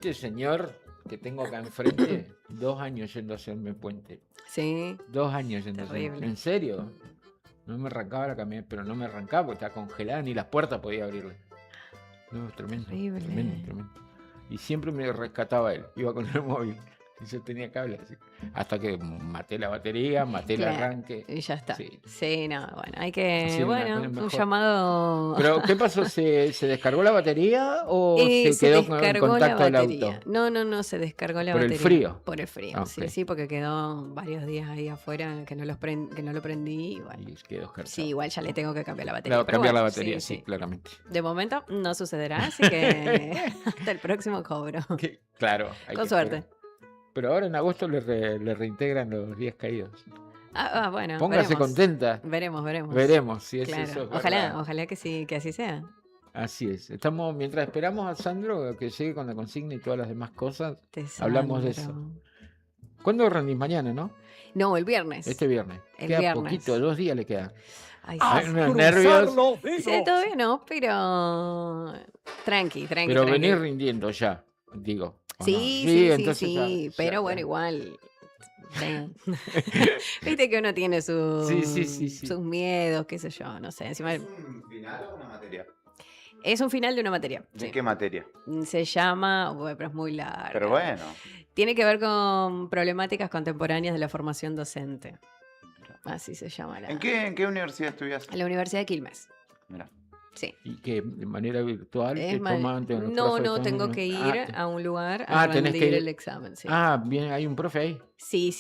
Este señor que tengo acá enfrente, 2 años yendo a hacerme puente. Sí, 2 años yendo a hacerme. terrible. ¿En serio? No me arrancaba la camioneta, pero no me arrancaba porque estaba congelada, ni las puertas podía abrirle. No, tremendo, Terrible. tremendo. Y siempre me rescataba él, iba con el móvil. Y yo tenía cable así. Hasta que maté la batería, maté el Claro, arranque. y ya está. Sí. Sí, no, bueno, hay que, Sí, bueno, un mejor. llamado. Pero, ¿qué pasó? ¿Se descargó la batería o se Se quedó en descargó la contacto el batería. auto? No, se descargó la ¿Por el batería. frío? Por el frío, Ah, sí, ok. sí, porque quedó varios días ahí afuera que no lo prendí y bueno. Y quedó escarchado. Sí, igual ya le tengo que cambiar la batería. Claro, pero cambiar la bueno, batería, sí, claramente. De momento no sucederá, así que hasta el próximo cobro. Claro. Hay Con que suerte. esperar. Pero ahora en agosto le reintegran los días caídos. Bueno, Póngase veremos. contenta. Veremos. Veremos si es Claro. eso. Es verdad. Ojalá que sí, que así sea. Así es. Mientras esperamos a Sandro que llegue con la consigna y todas las demás cosas, hablamos de eso. ¿Cuándo rendís? Mañana, ¿no? No, el viernes. Este viernes. El Queda viernes. poquito, 2 días le quedan. Ay, Hay sí. unos nervios. Sí, todavía no, pero tranqui. Pero venir rindiendo ya, digo. ¿o Sí, no? sí, entonces ya, pero bueno, igual. Viste que uno tiene sus miedos, qué sé yo, no sé. Encima, ¿Es un final o una materia? es un final de una materia. ¿De Sí. qué materia? Se llama, bueno, pero es muy larga. Pero bueno. Tiene que ver con problemáticas contemporáneas de la formación docente. Así se llama. ¿En qué universidad estudias? En la Universidad de Quilmes. Mira. Sí. ¿Y que de manera virtual? No, tengo que ir a un lugar a tenés rendir que el examen. Sí. Bien, hay un profe ahí. Sí,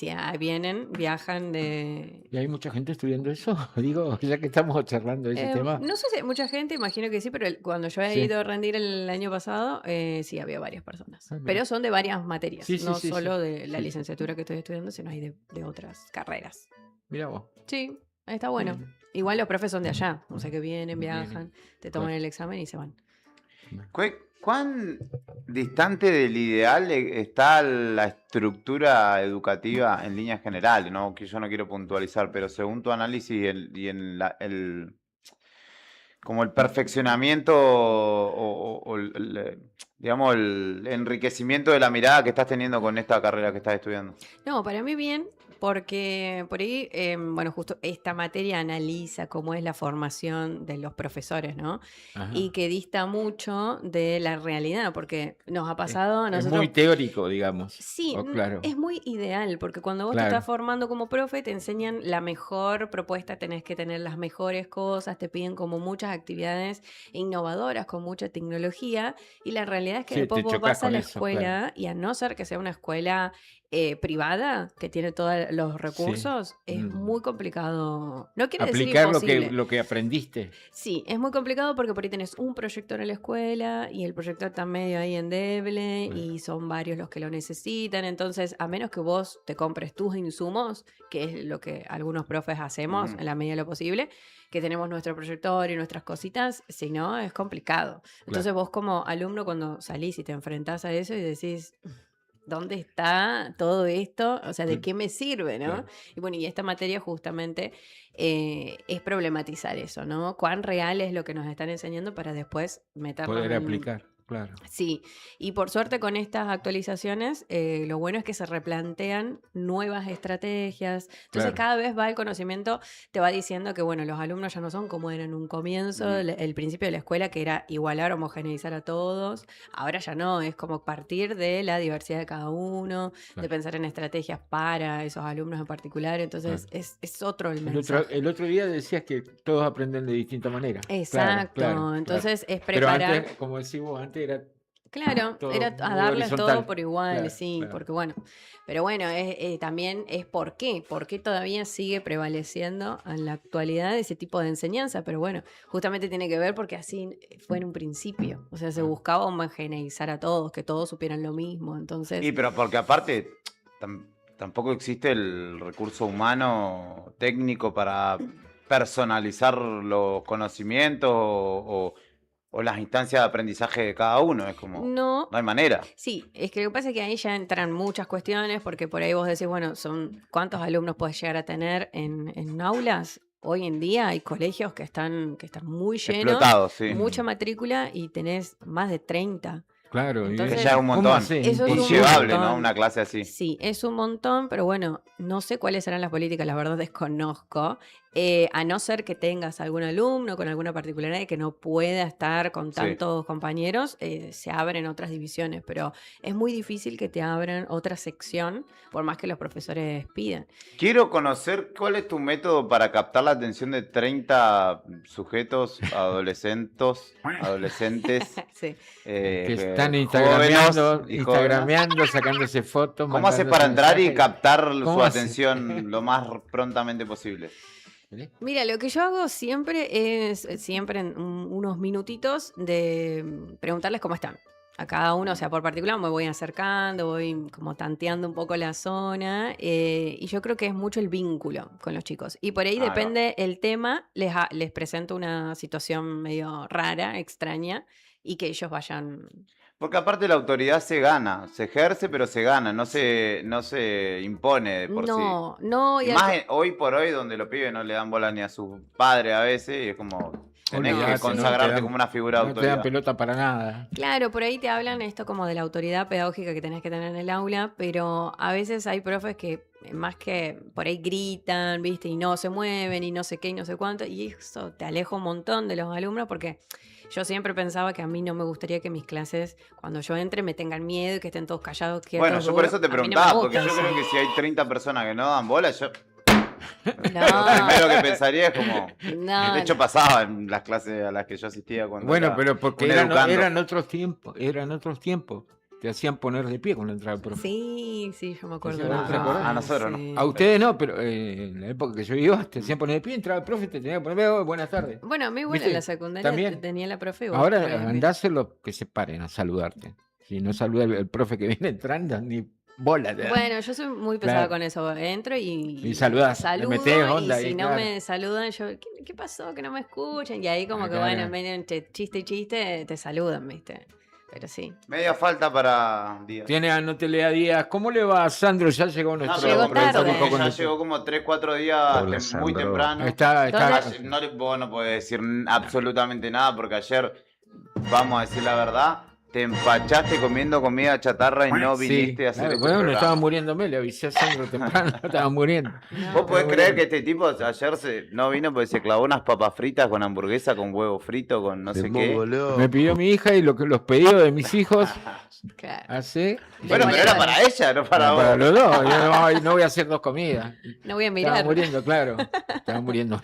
viajan de... ¿Y hay mucha gente estudiando eso? Digo, ya que estamos charlando de ese tema. No sé si mucha gente, imagino que sí, pero cuando yo he ido a rendir el año pasado, sí, había varias personas. Pero son de varias materias, no solo de la licenciatura que estoy estudiando, sino hay de otras carreras. Mira vos. Sí, está bueno. Igual los profes son de allá, o sea que viajan, te toman el examen y se van. ¿Cuán distante del ideal está la estructura educativa en líneas generales? ¿No? Que yo no quiero puntualizar, pero según tu análisis como el perfeccionamiento digamos, el enriquecimiento de la mirada que estás teniendo con esta carrera que estás estudiando. No, para mí bien, porque por ahí, bueno, justo esta materia analiza cómo es la formación de los profesores, ¿no? Ajá. Y que dista mucho de la realidad, porque nos ha pasado a nosotros... Es muy teórico, digamos. Sí, claro. es muy ideal, porque cuando vos te estás formando como profe, te enseñan la mejor propuesta, tenés que tener las mejores cosas, te piden como muchas actividades innovadoras, con mucha tecnología, y la realidad es que después vos vas a la escuela, y a no ser que sea una escuela privada, que tiene todos los recursos, es muy complicado. No quiero aplicar decir imposible. lo que aprendiste. Sí, es muy complicado porque por ahí tenés un proyector en la escuela y el proyector está medio ahí endeble y son varios los que lo necesitan. Entonces, a menos que vos te compres tus insumos, que es lo que algunos profes hacemos en la medida de lo posible, que tenemos nuestro proyector y nuestras cositas, si no, es complicado. Entonces vos como alumno cuando salís y te enfrentás a eso y decís... ¿Dónde está todo esto? O sea, ¿de qué me sirve, no? Claro. Y bueno, y esta materia justamente es problematizar eso, ¿no? ¿Cuán real es lo que nos están enseñando para después meterlo poder aplicar? Claro. Sí, y por suerte con estas actualizaciones, lo bueno es que se replantean nuevas estrategias. Entonces cada vez va el conocimiento, te va diciendo que bueno, los alumnos ya no son como eran en un comienzo, el principio de la escuela, que era igualar, homogeneizar a todos. Ahora ya no, es como partir de la diversidad de cada uno, de pensar en estrategias para esos alumnos en particular. Entonces es otro el mensaje. El otro día decías que todos aprenden de distinta manera. Exacto, entonces es preparar... Pero antes, como decimos antes, era... Claro, era a darles todo por igual, porque bueno, pero bueno, también es por qué todavía sigue prevaleciendo en la actualidad ese tipo de enseñanza, pero bueno, justamente tiene que ver porque así fue en un principio, o sea, se buscaba homogeneizar a todos, que todos supieran lo mismo, entonces... Sí, pero porque aparte tampoco existe el recurso humano técnico para personalizar los conocimientos o las instancias de aprendizaje de cada uno, es como... No hay manera. Sí, es que lo que pasa es que ahí ya entran muchas cuestiones, porque por ahí vos decís, bueno, ¿cuántos alumnos puedes llegar a tener en aulas? Hoy en día hay colegios que están muy llenos, explotados, sí. Mucha matrícula y tenés más de 30. Claro, Entonces, ya es un montón. eso es un Inllevable, montón. ¿no? Una clase así. Sí, es un montón, pero bueno, no sé cuáles serán las políticas, la verdad desconozco. A no ser que tengas algún alumno con alguna particularidad y que no pueda estar con tantos compañeros, se abren otras divisiones, pero es muy difícil que te abran otra sección, por más que los profesores pidan. Quiero conocer cuál es tu método para captar la atención de 30 sujetos adolescentes Sí. que están jóvenes instagrameando, sacándose fotos. ¿Cómo haces para entrar y captar su ¿Cómo hace? atención lo más prontamente posible? Mira, lo que yo hago siempre es, en unos minutitos, de preguntarles cómo están. A cada uno, o sea, por particular, me voy acercando, voy como tanteando un poco la zona, y yo creo que es mucho el vínculo con los chicos. Y por ahí depende el tema, les presento una situación medio rara, extraña, y que ellos vayan... Porque aparte la autoridad se gana, se ejerce pero se gana, no se impone de por sí. No, y más hoy por hoy donde los pibes no le dan bola ni a su padre a veces, y es como tenés que consagrarte como una figura de autoridad. No te dan pelota para nada. Claro, por ahí te hablan esto como de la autoridad pedagógica que tenés que tener en el aula, pero a veces hay profes que más que por ahí gritan, ¿viste? Y no se mueven y no sé qué y no sé cuánto, y eso te aleja un montón de los alumnos porque... Yo siempre pensaba que a mí no me gustaría que mis clases, cuando yo entre, me tengan miedo y que estén todos callados, quietos. Bueno, yo por eso te preguntaba, porque yo creo que si hay 30 personas que no dan bola, yo... Lo primero que pensaría es como... de hecho pasaba en las clases a las que yo asistía cuando... Bueno, pero porque eran otros tiempos. Te hacían poner de pie cuando entraba el profe. Sí, yo me acuerdo. A nosotros sí. no. A ustedes no, pero en la época que yo iba, te hacían poner de pie, entraba el profe, te tenía que poner, buenas tardes. Bueno, a mí, en la secundaria ¿También? tenía la profe. Ahora andáselo que se paren a saludarte. Si no saluda el profe que viene entrando, ni bola. Bueno, yo soy muy pesada con eso. Entro y saludás, saludo, metés onda y si ahí, no me saludan, yo, ¿qué pasó? Que no me escuchan. Y ahí como que, bueno, en medio entre chiste y chiste, te saludan, ¿viste? Pero sí. Media falta para Díaz. No te lea Díaz. ¿Cómo le va a Sandro? Ya llegó nuestro profesor. Ya llegó como 3-4 días. Muy temprano. Vos no podés decir absolutamente nada porque ayer, vamos a decir la verdad, te empachaste comiendo comida chatarra y no viniste a hacer Bueno, estaba muriéndome, le avisé a Sandro temprano, estaba muriendo. ¿Vos podés creer que este tipo ayer no vino porque se clavó unas papas fritas con hamburguesa, con huevo frito, con no sé qué? Me pidió mi hija y los pedidos de mis hijos hace... Bueno, pero era para ella, no para vos. Para los dos, yo no voy a hacer 2 comidas. No voy a mirar. Estaba muriendo, claro. Estaba muriendo.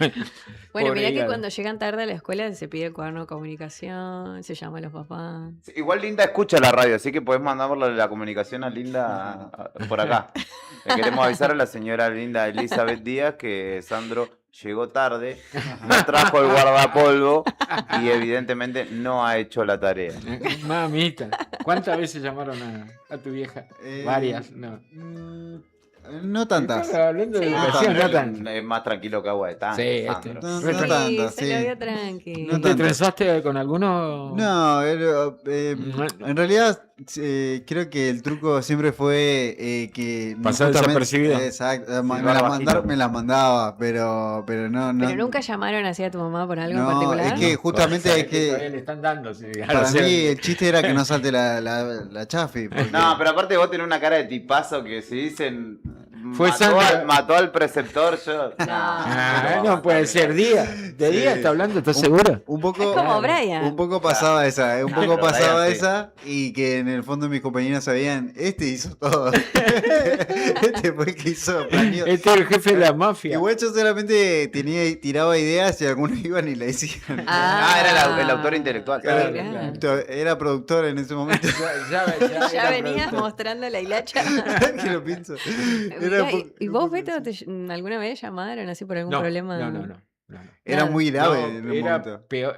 Bueno, mirá que cuando llegan tarde a la escuela se pide el cuaderno de comunicación, se llama a los papás. Igual Linda escucha la radio, así que podés mandarle la comunicación a Linda por acá. Le queremos avisar a la señora Linda Elizabeth Díaz que Sandro llegó tarde, no trajo el guardapolvo y evidentemente no ha hecho la tarea. Mamita, ¿cuántas veces llamaron a tu vieja? Varias, no. No tantas. Hablando de educación, no tantas. Es más tranquilo que agua de tanque. Sí, no tantas. Se lo vio tranqui. ¿No te trenzaste con alguno? No, en realidad creo que el truco siempre fue que... Pasar desapercibido. Exacto, me las mandaba, pero no... Pero nunca llamaron así a tu mamá por algo en No, particular. es que justamente es que... Todavía le están dando. Para mí el chiste era que no salte la chafi. Porque... No, pero aparte vos tenés una cara de tipazo que si dicen... mató al preceptor, yo... No puede ser. Día está hablando, ¿estás seguro? Un poco, es como Brian. Un poco pasaba esa, esa, y que en el fondo mis compañeros sabían, hizo todo. Este fue el que hizo, planeó. Este es el jefe de la mafia. Igual yo solamente tiraba ideas y algunos iban y la decían. Era el autor intelectual. Claro. Era productor en ese momento. Ya venías mostrando la hilacha. Que lo pienso. ¿Y vos, Beto, alguna vez llamaron así por algún problema? No. Era muy grave en el momento. Peor,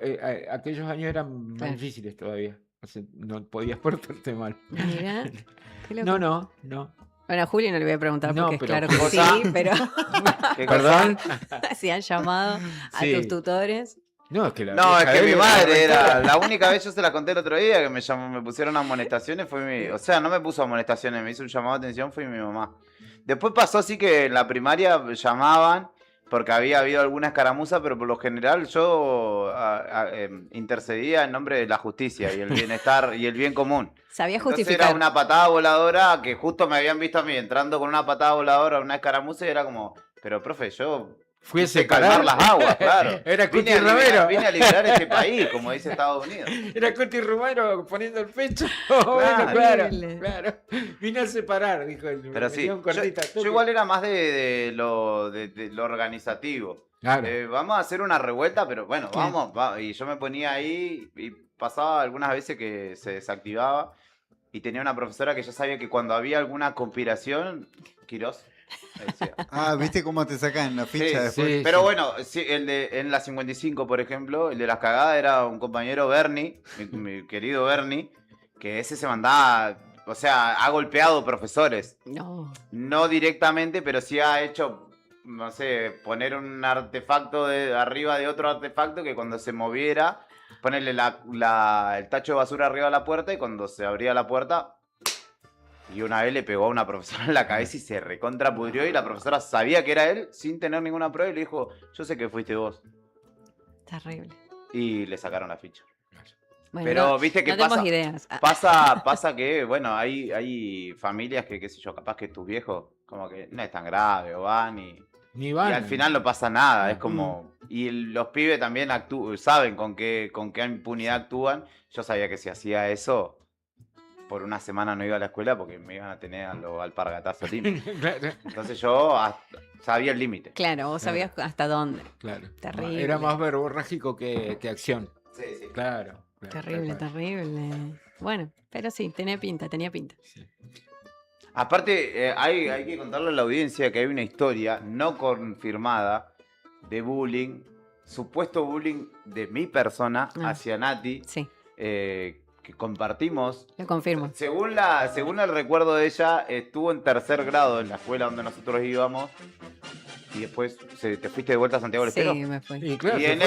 aquellos años eran más difíciles todavía. O sea, no podías portarte mal. Mirá, qué loco. No. Bueno, a Julio no le voy a preguntar porque es claro que sí, pero... ¿Perdón? Si han llamado a tus tutores... No, es que mi madre era la única vez, yo se la conté el otro día, que me pusieron amonestaciones, o sea, no me puso amonestaciones, me hizo un llamado de atención, fue mi mamá. Después pasó así que en la primaria llamaban porque había habido alguna escaramuza, pero por lo general yo intercedía en nombre de la justicia y el bienestar y el bien común. Sabía Entonces justificar. era una patada voladora que justo me habían visto a mí entrando con una patada voladora a una escaramuza y era como, pero profe, yo Fui a quise calmar las aguas, claro. Era Cuti Romero. Vine a liberar este país, como dice Estados Unidos. Era Cuti Romero poniendo el pecho. Claro. Claro. Vine a separar, dijo él. Pero sí, yo igual era más de lo organizativo. Claro. Vamos a hacer una revuelta, pero bueno, Claro. vamos. Y yo me ponía ahí y pasaba algunas veces que se desactivaba. Y tenía una profesora que ya sabía que cuando había alguna conspiración, Quirós, me decía. ¿Viste cómo te sacan la ficha Sí, después? sí. Pero bueno, sí, en la 55, por ejemplo, el de las cagadas era un compañero Bernie, mi querido Bernie, que ese se mandaba, o sea, ha golpeado profesores. No. No directamente, pero sí ha hecho, no sé, poner un artefacto arriba de otro artefacto que cuando se moviera, ponerle el tacho de basura arriba de la puerta y cuando se abría la puerta... Y una vez le pegó a una profesora en la cabeza y se recontrapudrió y la profesora sabía que era él sin tener ninguna prueba y le dijo, yo sé que fuiste vos. Terrible. Y le sacaron la ficha. Bueno, Pero no, viste que no tenemos pasa, ideas. pasa que, bueno, hay familias que, qué sé yo, capaz que tus viejos como que no es tan grave o van y al final no pasa nada. Es como... Y los pibes también saben con qué impunidad actúan. Yo sabía que si hacía eso... Por una semana no iba a la escuela porque me iban a tener a lo alpargatazo limpio. Claro. Entonces yo sabía el límite. Claro, vos sabías hasta dónde. Claro. Terrible. Era más verborrágico que acción. Sí, sí. Claro. Terrible, terrible. Bueno, pero sí, tenía pinta. Sí. Aparte, hay que contarle a la audiencia que hay una historia no confirmada de bullying, supuesto bullying de mi persona hacia Nati. Sí. Que compartimos. Lo confirmo. Según el recuerdo de ella, estuvo en 3er grado en la escuela donde nosotros íbamos y después te fuiste de vuelta a Santiago del Estero. Sí, me fui. Y, claro, Y en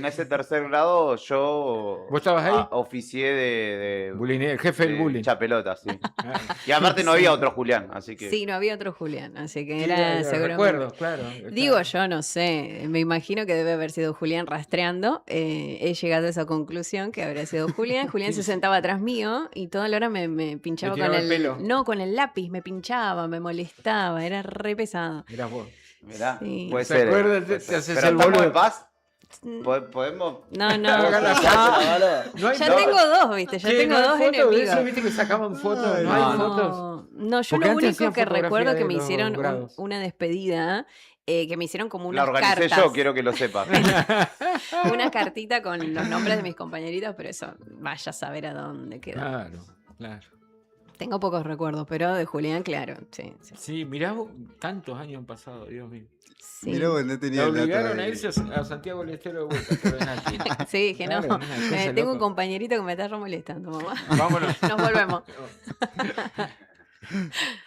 ese tercer grado yo ¿Vos estabas ahí? oficié de Bullying, el jefe del bullying. chapelota, sí. Y aparte no había otro Julián, así que... Sí, no había otro Julián, así que Sí, era lo seguramente. recuerdo, claro. Digo yo, no sé, me imagino que debe haber sido Julián rastreando. He llegado a esa conclusión que habría sido Julián. Julián se sentaba atrás mío y toda la hora me pinchaba ¿Me con tiraba el pelo? No, con el lápiz, me pinchaba, me molestaba, era re pesado. Mirás vos. Mirá, Sí. puede ¿Se ser. acuerdan? puede Te ser. haces Pero el estamos boludo. en paz. ¿Podemos? No, Hagan la no. No hay Ya no. tengo dos, viste, ya ¿Qué? tengo ¿No hay dos fotos de enemigos. eso? ¿Viste que sacaban fotos? No, hay fotos. No, yo Porque lo antes único hacían que recuerdo fotografía que de me los hicieron grados. una despedida, que me hicieron como La unas organicé cartas. yo, quiero que lo sepas. Una cartita con los nombres de mis compañeritos, pero eso, vaya a saber a dónde quedó. Claro, claro. Tengo pocos recuerdos, pero de Julián, claro, sí. Sí, mirá vos, tantos años han pasado, Dios mío. Sí, Mirá vos, no tenía Le el dato obligaron a ahí. irse a Santiago del Estero de vuelta. Por Nati. sí dije, Claro, no, una cosa tengo un loca. compañerito que me está molestando, mamá. Vámonos. Nos volvemos.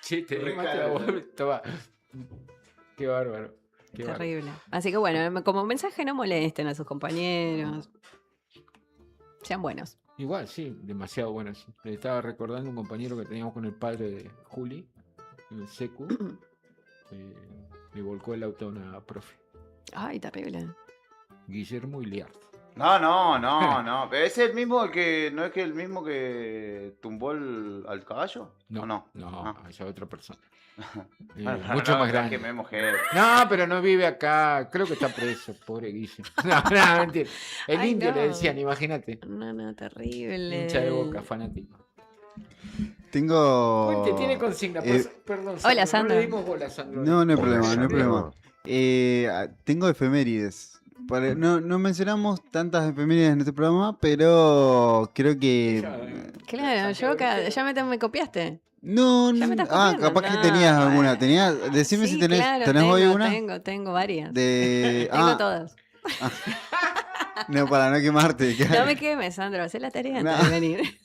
Sí, te digo, mate la voz. Toma. Qué bárbaro. Qué bárbaro. Terrible. Así que bueno, como mensaje no molesten a sus compañeros. Sean buenos. Igual, sí, demasiado bueno. Sí. Le estaba recordando un compañero que teníamos con el padre de Juli, en el secu. Le volcó el auto a una profe, Ay, terrible. Guillermo Iliart. No. Pero es el mismo ¿no es que el mismo que tumbó al caballo? ¿O no? No, esa otra persona. Bueno, Mucho no, más no, grande. que me mujer. No, pero no vive acá. Creo que está preso, pobre Guille. No, mentira. El Ay, indio no. le decían, imagínate. No, terrible. Hincha de Boca, fanático. Tengo... Cuente, tiene consigna. Perdón, Hola, No Sandro. le dimos bola, Sandro. No hay problema, no hay problema. Tengo efemérides. No mencionamos tantas efemérides en este programa, pero creo que... Claro, yo acá, ya me copiaste. No, Ya me estás copiando. capaz que No, tenías bueno. alguna. Decime Sí, si tenés, claro, ¿tenés hoy una? Tengo varias. De... Tengo todas. No, para no quemarte. No me quemes, Sandro, hacé la tarea No. antes de venir.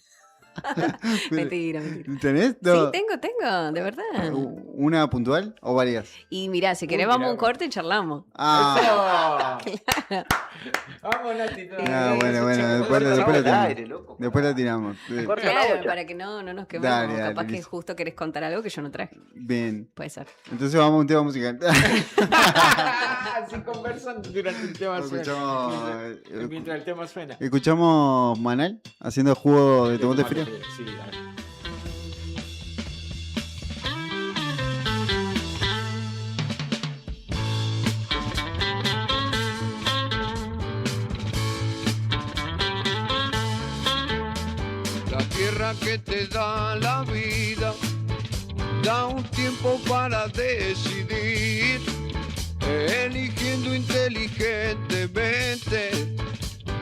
Mentira. ¿Tenés? No. Sí, tengo, de verdad. ¿Una puntual o varias? Y mirá, si querés vamos a un corte y charlamos. Ah, Vamos, Nati. bueno, después la tiramos. Claro, para que no nos quememos. Dale, Capaz que listo. justo querés contar algo que yo no traje. Bien. Puede ser. Entonces vamos a un tema musical. Así conversan durante el tema mientras el tema suena. Escuchamos Manal haciendo jugo de tomate frío. Sí, dale. La tierra que te da la vida da un tiempo para decidir, eligiendo inteligentemente,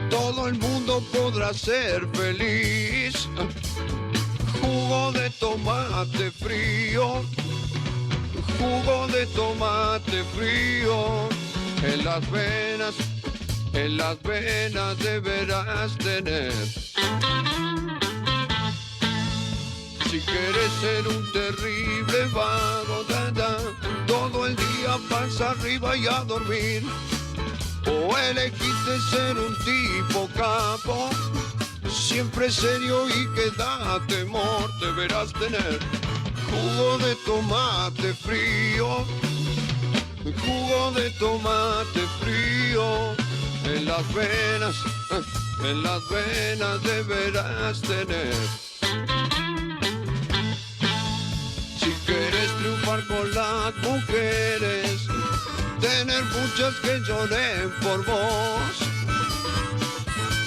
todo el mundo podrá ser feliz. Jugo de tomate frío, jugo de tomate frío, en las venas deberás tener. Si quieres ser un terrible vago, todo el día pasa arriba y a dormir, o elegiste ser un tipo capo, siempre serio y que da temor, deberás tener jugo de tomate frío, jugo de tomate frío, en las venas deberás tener. Si quieres triunfar con las mujeres, tener muchas que lloren por vos,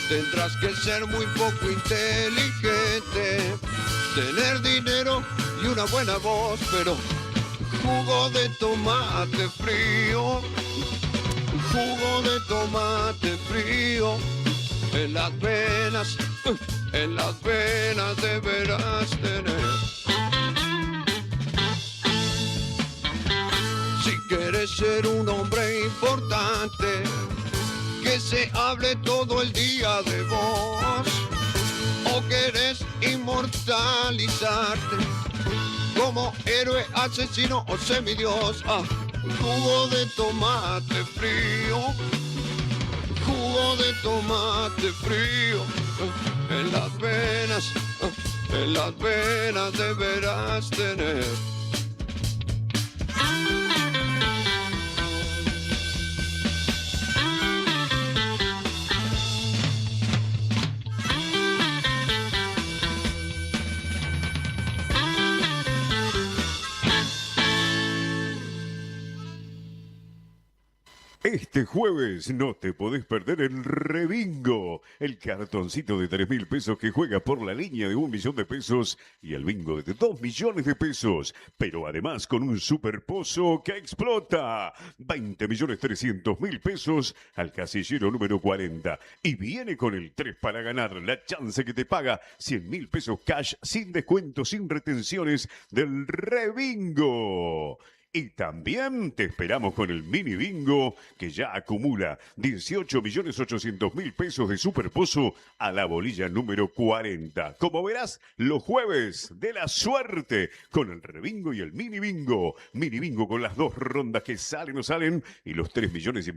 tendrás que ser muy poco inteligente, tener dinero y una buena voz, pero jugo de tomate frío, jugo de tomate frío, en las venas deberás tener. Si quieres ser un hombre importante, que se hable todo el día de vos, o querés inmortalizarte como héroe, asesino o semidios, jugo de tomate frío, jugo de tomate frío, en las venas deberás tener. Este jueves no te podés perder el Rebingo, el cartoncito de 3.000 pesos que juega por la línea de 1 millón de pesos y el bingo de 2 millones de pesos, pero además con un super pozo que explota, 20.300.000 pesos al casillero número 40 y viene con el 3 para ganar, la chance que te paga 100.000 pesos cash sin descuento, sin retenciones del Rebingo. Y también te esperamos con el mini bingo que ya acumula 18.800.000 pesos de superpozo a la bolilla número 40. Como verás, los jueves de la suerte con el rebingo y el mini bingo. Mini bingo con las 2 rondas que salen o salen y los 3,5 millones de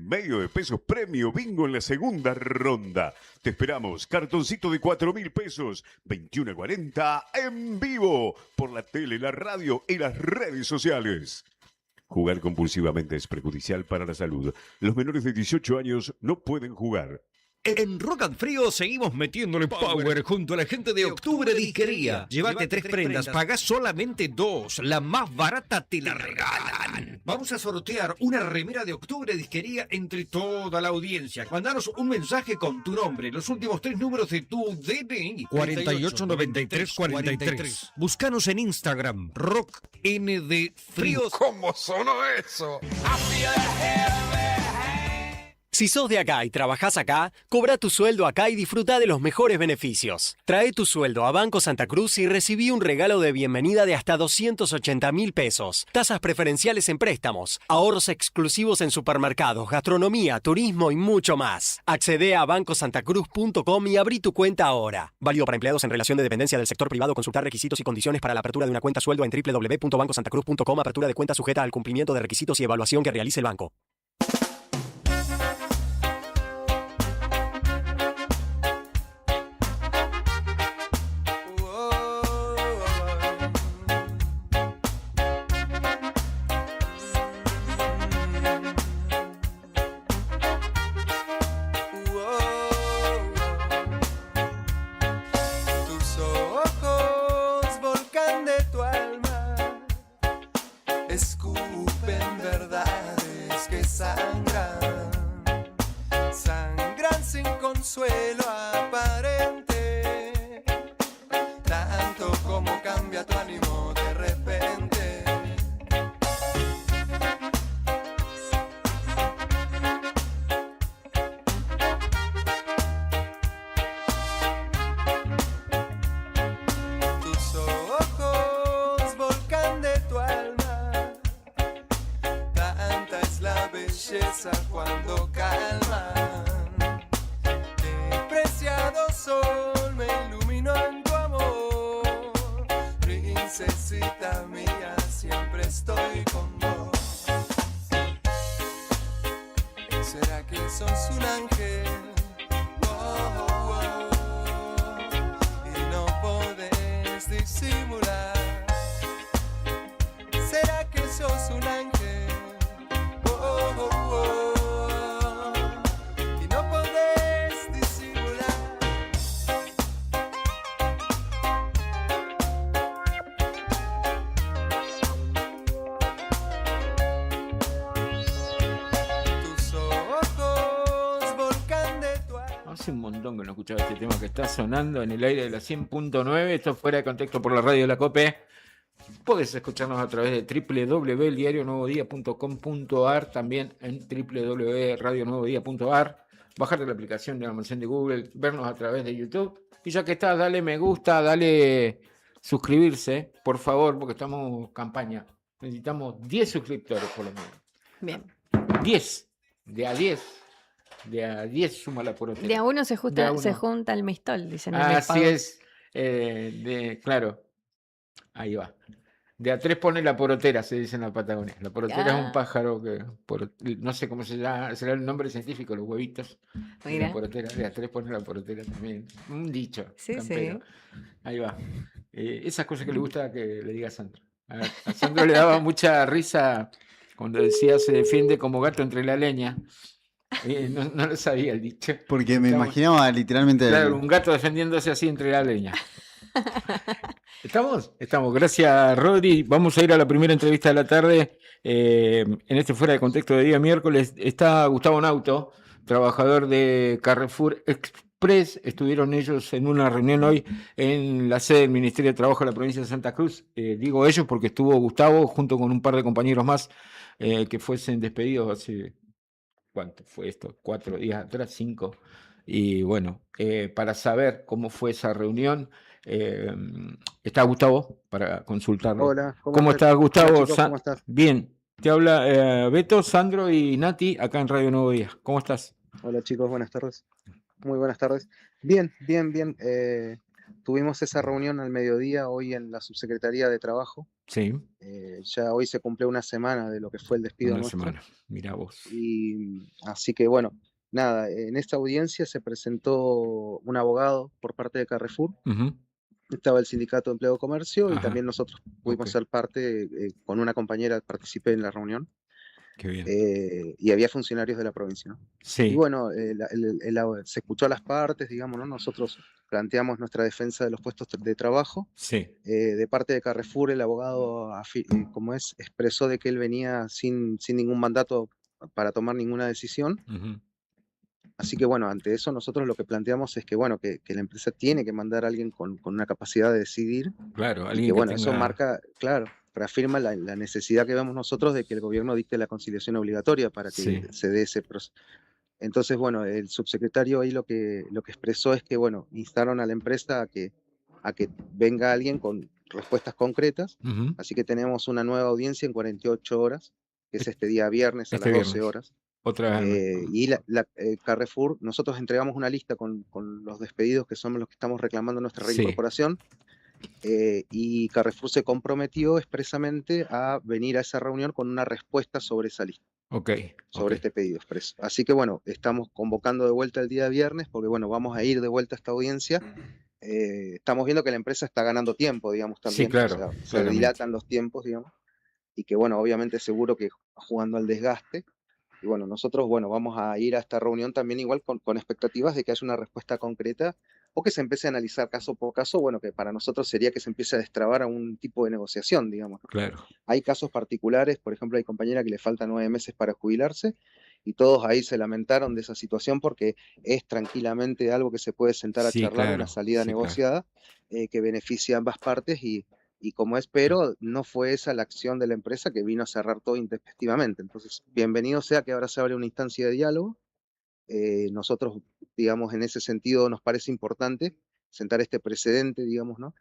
pesos premio bingo en la segunda ronda. Te esperamos, cartoncito de 4.000 pesos, 21 a 40 en vivo por la tele, la radio y las redes sociales. Jugar compulsivamente es perjudicial para la salud. Los menores de 18 años no pueden jugar. En Rock and Frío seguimos metiéndole power junto a la gente de Octubre Disquería. Llévate 3 prendas, pagás solamente 2. La más barata te la regalan. Vamos a sortear una remera de Octubre Disquería entre toda la audiencia. Mandanos un mensaje con tu nombre, los últimos 3 números de tu DNI. 489343. Búscanos en Instagram, Rock ND Fríos. ¿Cómo sonó eso? Si sos de acá y trabajás acá, cobra tu sueldo acá y disfruta de los mejores beneficios. Trae tu sueldo a Banco Santa Cruz y recibí un regalo de bienvenida de hasta 280.000 pesos. Tasas preferenciales en préstamos, ahorros exclusivos en supermercados, gastronomía, turismo y mucho más. Accede a bancosantacruz.com y abrí tu cuenta ahora. Válido para empleados en relación de dependencia del sector privado. Consultar requisitos y condiciones para la apertura de una cuenta sueldo en www.bancosantacruz.com. Apertura de cuenta sujeta al cumplimiento de requisitos y evaluación que realice el banco. Tus ojos, volcán de tu alma, escupen verdades que sangran, sangran sin consuelo aparente, tanto como cambia tu ánimo de repente. Tus ojos, volcán de tu alma, tanta es la belleza cuando calman. Qué preciado sol me iluminó en tu amor, princesita mía, siempre estoy con vos. ¿Será que sos un ángel? Oh, oh, oh, y no podés disimular. ¿Será que sos un ángel? Oh, oh, oh, y no podés disimular. Tus ojos, volcán de tu alma. Hace un montón que no escuchaba este tema que está sonando en el aire de la 100.9. Esto fuera de contexto por la radio de la COPE. Podés escucharnos a través de www.eldiarionuevodía.com.ar, también en www.radionuevodía.ar. Bajarte la aplicación de la mansión de Google, vernos a través de YouTube. Y ya que estás, dale me gusta, dale suscribirse, por favor, porque estamos en campaña. Necesitamos 10 suscriptores por lo menos. Bien. 10. De a 10. De a 10 suma la porotera. De a uno se De a se uno. junta el mistol, dicen en el Así pago. es. Claro. Ahí va. De a 3 pone la porotera, se dice en la Patagonia. La porotera es un Ah. pájaro que, no sé cómo se llama, será el nombre científico, los huevitos. De la Mira. porotera, de a 3 pone la porotera también. Un dicho. Sí, campero. sí. Ahí va. Esas cosas que le gusta que le diga a Sandro. A Sandro le daba mucha risa cuando decía se defiende como gato entre la leña. No lo sabía el dicho. Porque me Estamos- imaginaba literalmente. Claro, un gato defendiéndose así entre la leña. ¿Estamos? Estamos. Gracias, Rodri. Vamos a ir a la primera entrevista de la tarde. En este Fuera de Contexto de día miércoles está Gustavo Nauto, trabajador de Carrefour Express. Estuvieron ellos en una reunión hoy en la sede del Ministerio de Trabajo de la provincia de Santa Cruz. Digo ellos porque estuvo Gustavo junto con un par de compañeros más que fuesen despedidos hace, ¿cuánto fue esto? 4 días atrás, 5. Y bueno, para saber cómo fue esa reunión, está Gustavo para consultarlo. Hola, ¿Cómo estás, Hola, Gustavo? chicos, ¿cómo estás? Bien, te habla Beto, Sandro y Nati acá en Radio Nuevo Día. ¿Cómo estás? Hola chicos, buenas tardes. Muy buenas tardes. Bien, bien, bien. Tuvimos esa reunión al mediodía hoy en la Subsecretaría de Trabajo. Sí, Ya hoy se cumple una semana de lo que fue el despido una nuestro. semana. Mira vos. Y así que bueno, nada, en esta audiencia se presentó un abogado por parte de Carrefour. Ujú. Estaba el Sindicato de Empleo y Comercio y Ajá. también nosotros pudimos Ok. ser parte, con una compañera participé en la reunión. Qué bien. Y había funcionarios de la provincia, ¿no? Y Sí, bueno, se escuchó a las partes, digamos, ¿no? Nosotros planteamos nuestra defensa de los puestos de trabajo. sí. De parte de Carrefour, el abogado, expresó de que él venía sin ningún mandato para tomar ninguna decisión. Ujú. Así que bueno, ante eso nosotros lo que planteamos es que bueno, que la empresa tiene que mandar a alguien con una capacidad de decidir. Claro, Y alguien que que bueno, eso tenga. marca, claro, reafirma la necesidad que vemos nosotros de que el gobierno dicte la conciliación obligatoria para que Sí. se dé ese Entonces, bueno, el subsecretario ahí lo que expresó es que, bueno, instaron a la empresa a que venga alguien con respuestas concretas. Ujú. Así que tenemos una nueva audiencia en 48 horas, que es este día viernes a Este las 12 viernes. horas. Otra. Y Carrefour, nosotros entregamos una lista con los despedidos que son los que estamos reclamando nuestra Sí. reincorporación. Y Carrefour se comprometió expresamente a venir a esa reunión con una respuesta sobre esa lista, Ok. sobre este pedido expreso. Así que bueno, estamos convocando de vuelta el día viernes porque bueno, vamos a ir de vuelta a esta audiencia. Estamos viendo que la empresa está ganando tiempo, digamos, Sí, también. claro, O sea, se claramente. dilatan los tiempos, digamos, y que bueno, obviamente seguro que jugando al desgaste. Y bueno, nosotros, bueno, vamos a ir a esta reunión también igual con expectativas de que haya una respuesta concreta o que se empiece a analizar caso por caso, bueno, que para nosotros sería que se empiece a destrabar a un tipo de negociación, digamos, ¿no? Claro. Hay casos particulares, por ejemplo, hay compañera que le faltan 9 meses para jubilarse y todos ahí se lamentaron de esa situación porque es tranquilamente algo que se puede sentar a Sí, charlar, una claro. salida Sí, claro. negociada que beneficia a ambas partes y como espero, no fue esa la acción de la empresa que vino a cerrar todo intempestivamente. Entonces, bienvenido sea que ahora se abre una instancia de diálogo. Nosotros, digamos, en ese sentido nos parece importante sentar este precedente, digamos, ¿no?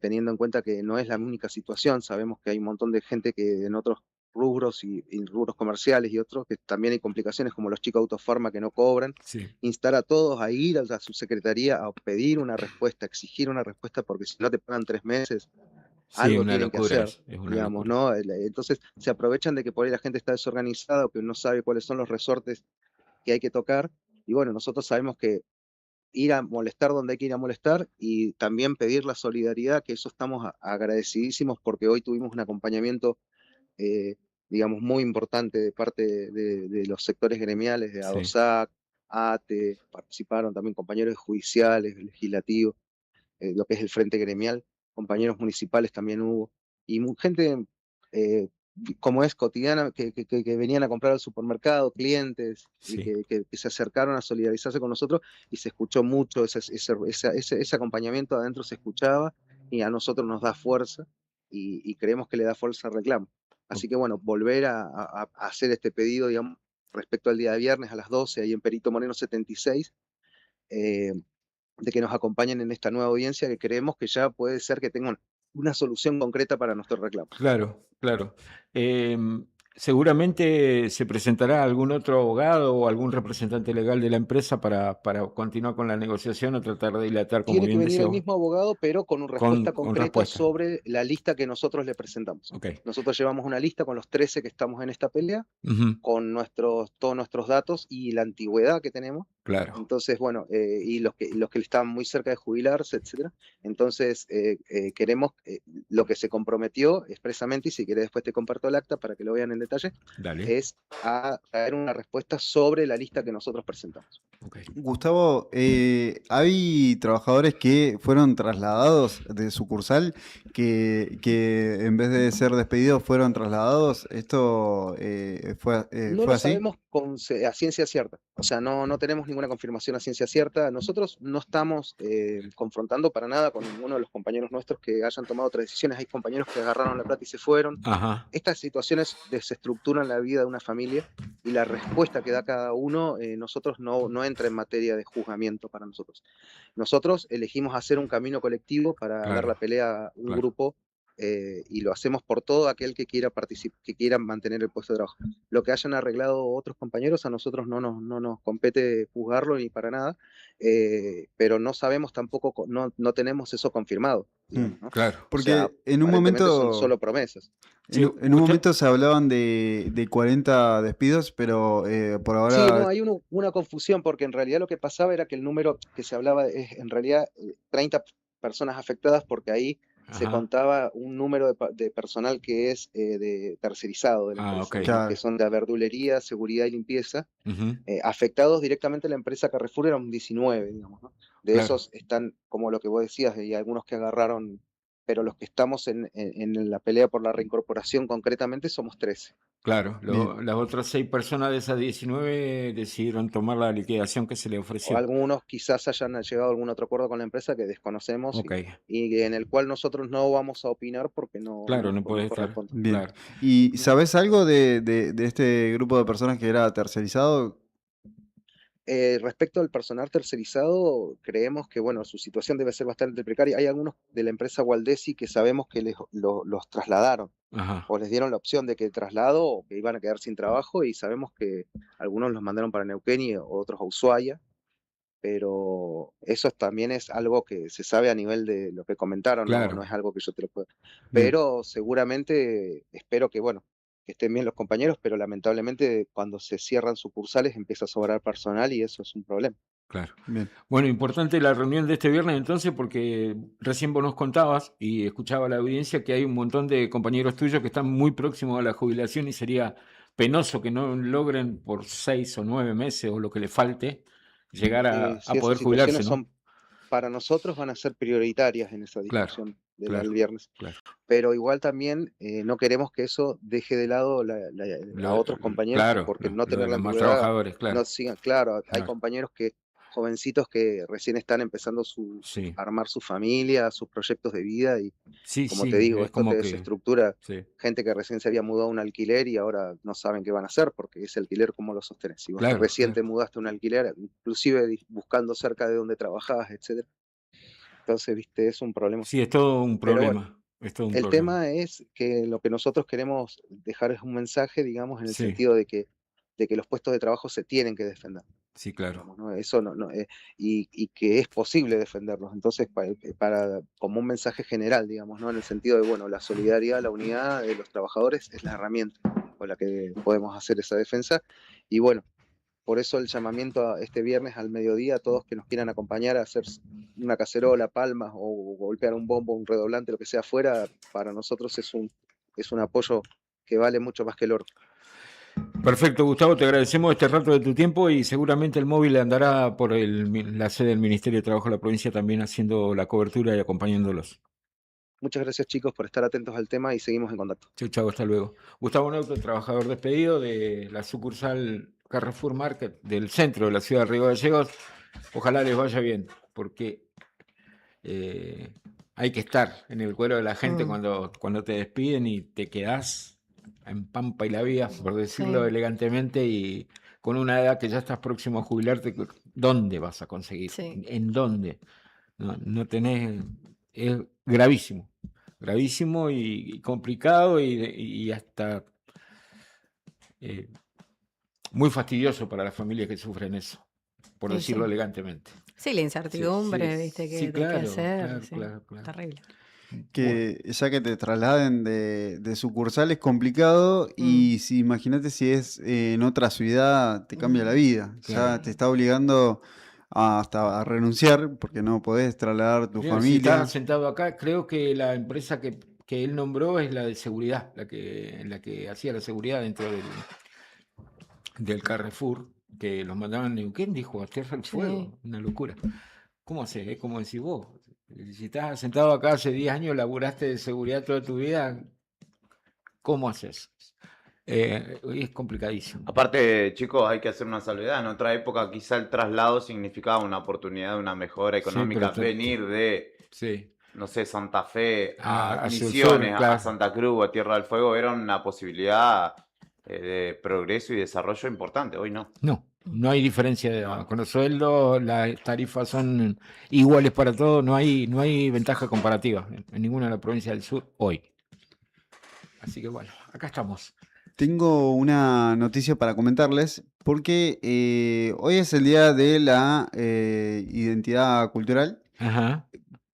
Teniendo en cuenta que no es la única situación, sabemos que hay un montón de gente que en otros rubros y rubros comerciales y otros que también hay complicaciones como los chicos autofarma que no cobran. Sí. Instar a todos a ir a la subsecretaría a pedir una respuesta, exigir una respuesta, porque si no te pagan 3 meses, Sí, algo una tienen que locura. hacer, Es una digamos, locura. ¿no? Entonces se aprovechan de que por ahí la gente está desorganizada o que no sabe cuáles son los resortes que hay que tocar. Y bueno, nosotros sabemos que ir a molestar donde hay que ir a molestar y también pedir la solidaridad, que eso estamos agradecidísimos porque hoy tuvimos un acompañamiento, eh, digamos, muy importante de parte de los sectores gremiales, de Sí. ADOSAC, ATE, participaron también compañeros judiciales, legislativos, lo que es el Frente Gremial, compañeros municipales también hubo, y gente eh, como es cotidiana, que venían a comprar al supermercado, clientes, y Sí. que se acercaron a solidarizarse con nosotros, y se escuchó mucho ese acompañamiento adentro se escuchaba, y a nosotros nos da fuerza, y creemos que le da fuerza al reclamo. Así que bueno, volver a hacer este pedido, digamos, respecto al día de viernes a las 12, ahí en Perito Moreno 76, de que nos acompañen en esta nueva audiencia que creemos que ya puede ser que tengan una solución concreta para nuestro reclamo. Claro, claro. Seguramente se presentará algún otro abogado o algún representante legal de la empresa para continuar con la negociación o tratar de dilatar, como Tiene que bien venir decía el vos, mismo abogado, pero con una respuesta con concreta respuesta. sobre la lista que nosotros le presentamos. Ok. Nosotros llevamos una lista con los 13 que estamos en esta pelea, Ujú. con todos nuestros datos y la antigüedad que tenemos. Claro. Entonces, bueno, y los que están muy cerca de jubilarse, etcétera. Entonces, queremos lo que se comprometió expresamente, y si quieres después te comparto el acta para que lo vean en detalle, Dale. es a traer una respuesta sobre la lista que nosotros presentamos. Ok. Gustavo, hay trabajadores que fueron trasladados de sucursal que en vez de ser despedidos fueron trasladados. ¿Esto No fue lo así? sabemos a ciencia cierta, o sea, no tenemos ninguna confirmación a ciencia cierta. Nosotros no estamos confrontando para nada con ninguno de los compañeros nuestros que hayan tomado otras decisiones. Hay compañeros que agarraron la plata y se fueron. Ajá. Estas situaciones desestructuran la vida de una familia y la respuesta que da cada uno, nosotros no entra en materia de juzgamiento para nosotros. Nosotros elegimos hacer un camino colectivo para dar Claro, la pelea a un claro. grupo y lo hacemos por todo aquel que quiera que quiera mantener el puesto de trabajo. Lo que hayan arreglado otros compañeros a nosotros no nos compete juzgarlo ni para nada, pero no sabemos tampoco, no tenemos eso confirmado, digamos, ¿no? Claro. O Porque sea, en un aparentemente son momento, solo promesas. Sí, en un momento se hablaban de 40 despidos, pero por Sí, no, ahora... hay una confusión porque en realidad lo que pasaba era que el número que se hablaba es en realidad 30 personas afectadas porque ahí se Ajá. contaba un número de personal que es de tercerizado de la Ah, empresa, ok. ¿no? Que Claro. son de verdulería, seguridad y limpieza. Ujú. Afectados directamente la empresa Carrefour eran 19, digamos, ¿no? De Claro. esos están, como lo que vos decías, y algunos que agarraron, pero los que estamos en la pelea por la reincorporación concretamente somos 13. Claro, Bien. las otras 6 personas de esas 19 decidieron tomar la liquidación que se le O ofreció. algunos quizás hayan llegado a algún otro acuerdo con la empresa que desconocemos Ok. y en el cual nosotros no vamos a opinar porque Claro, no no puede estar. corresponde. Bien. Claro. ¿Y sabes algo de este grupo de personas que era tercerizado? Respecto al personal tercerizado, creemos que, bueno, su situación debe ser bastante precaria. Hay algunos de la empresa Waldesi que sabemos que los trasladaron Ajá, o les dieron la opción de que traslado o que iban a quedar sin trabajo y sabemos que algunos los mandaron para Neuquén y otros a Ushuaia, pero eso también es algo que se sabe a nivel de lo que comentaron, no claro. es algo que yo te lo pueda. Bien, Pero seguramente espero que, bueno, que estén bien los compañeros, pero lamentablemente cuando se cierran sucursales empieza a sobrar personal y eso es un problema. claro. Bien. Bueno, importante la reunión de este viernes entonces, porque recién vos nos contabas y escuchaba la audiencia que hay un montón de compañeros tuyos que están muy próximos a la jubilación y sería penoso que no logren por 6 o 9 meses o lo que le falte llegar a Sí, poder esas jubilarse, situaciones ¿no? son, para nosotros van a ser prioritarias en esa Claro, discusión del claro, viernes. claro. Pero igual también no queremos que eso deje de lado a otros compañeros que Claro, porque no lo de tener la los más antigüedad trabajadores, no claro, sigan. Claro, hay claro. compañeros que, jovencitos que recién están empezando Sí, a armar su familia, sus proyectos de vida y sí, como te sí, digo, es esto te como que, desestructura. sí, Gente que recién se había mudado a un alquiler y ahora no saben qué van a hacer porque ese alquiler, ¿cómo lo sostenés? Si vos claro, recién te claro. mudaste a un alquiler, inclusive buscando cerca de donde trabajabas, etcétera. Entonces, viste, es un problema. Sí, es todo un Pero bueno. problema, es todo un El problema. tema es que lo que nosotros queremos dejar es un mensaje, digamos, en el Sí, sentido de que los puestos de trabajo se tienen que defender, sí, claro. digamos, ¿no? Eso y que es posible defenderlos. Entonces, como un mensaje general, digamos, ¿no? En el sentido de, bueno, la solidaridad, la unidad de los trabajadores es la herramienta con la que podemos hacer esa defensa. Y bueno, por eso el llamamiento a este viernes al mediodía a todos que nos quieran acompañar a hacer una cacerola, palmas o golpear un bombo, un redoblante, lo que sea afuera, para nosotros es un apoyo que vale mucho más que el oro. Perfecto, Gustavo, te agradecemos este rato de tu tiempo y seguramente el móvil andará por la sede del Ministerio de Trabajo de la provincia también haciendo la cobertura y acompañándolos. Muchas gracias chicos por estar atentos al tema y seguimos en contacto. Chau, chau, hasta luego. Gustavo Nauto, trabajador despedido de la sucursal Carrefour Market del centro de la ciudad de Río Gallegos. Ojalá les vaya bien, porque hay que estar en el cuero de la gente cuando te despiden y te quedás en pampa y la vía, por decirlo Sí. elegantemente, y con una edad que ya estás próximo a jubilarte, ¿dónde vas a conseguir? Sí. ¿En dónde? No tenés, es gravísimo, gravísimo y complicado y hasta muy fastidioso para las familias que sufren eso, por Y decirlo sí. elegantemente. Sí, la incertidumbre, viste, Sí, de qué claro, hacer. claro, Sí. claro, claro. Terrible. Que ya que te trasladen de sucursal es complicado y si imagínate si es en otra ciudad te cambia la vida. Ya Claro. te está obligando hasta a renunciar porque no podés trasladar tu Mira, si familia. estás sentado acá, creo que la empresa que él nombró es la de seguridad, la que hacía la seguridad dentro del Carrefour, que los mandaban a Neuquén, dijo, a Tierra del Fuego, una locura. ¿Cómo haces? Es como decís vos. Si estás sentado acá hace 10 años, laburaste de seguridad toda tu vida, ¿cómo haces? Es complicadísimo. Aparte, chicos, hay que hacer una salvedad. En otra época quizá el traslado significaba una oportunidad de una mejora económica. pero Venir de, sí. no sé, Santa Fe a Hacia el sur, Misiones, a claro. Santa Cruz, a Tierra del Fuego, era una posibilidad de progreso y desarrollo importante. Hoy no. No hay diferencia con los sueldos, las tarifas son iguales para todos, no hay ventaja comparativa en ninguna de las provincias del sur hoy. Así que bueno, acá estamos. Tengo una noticia para comentarles porque hoy es el día de la identidad cultural Ajá.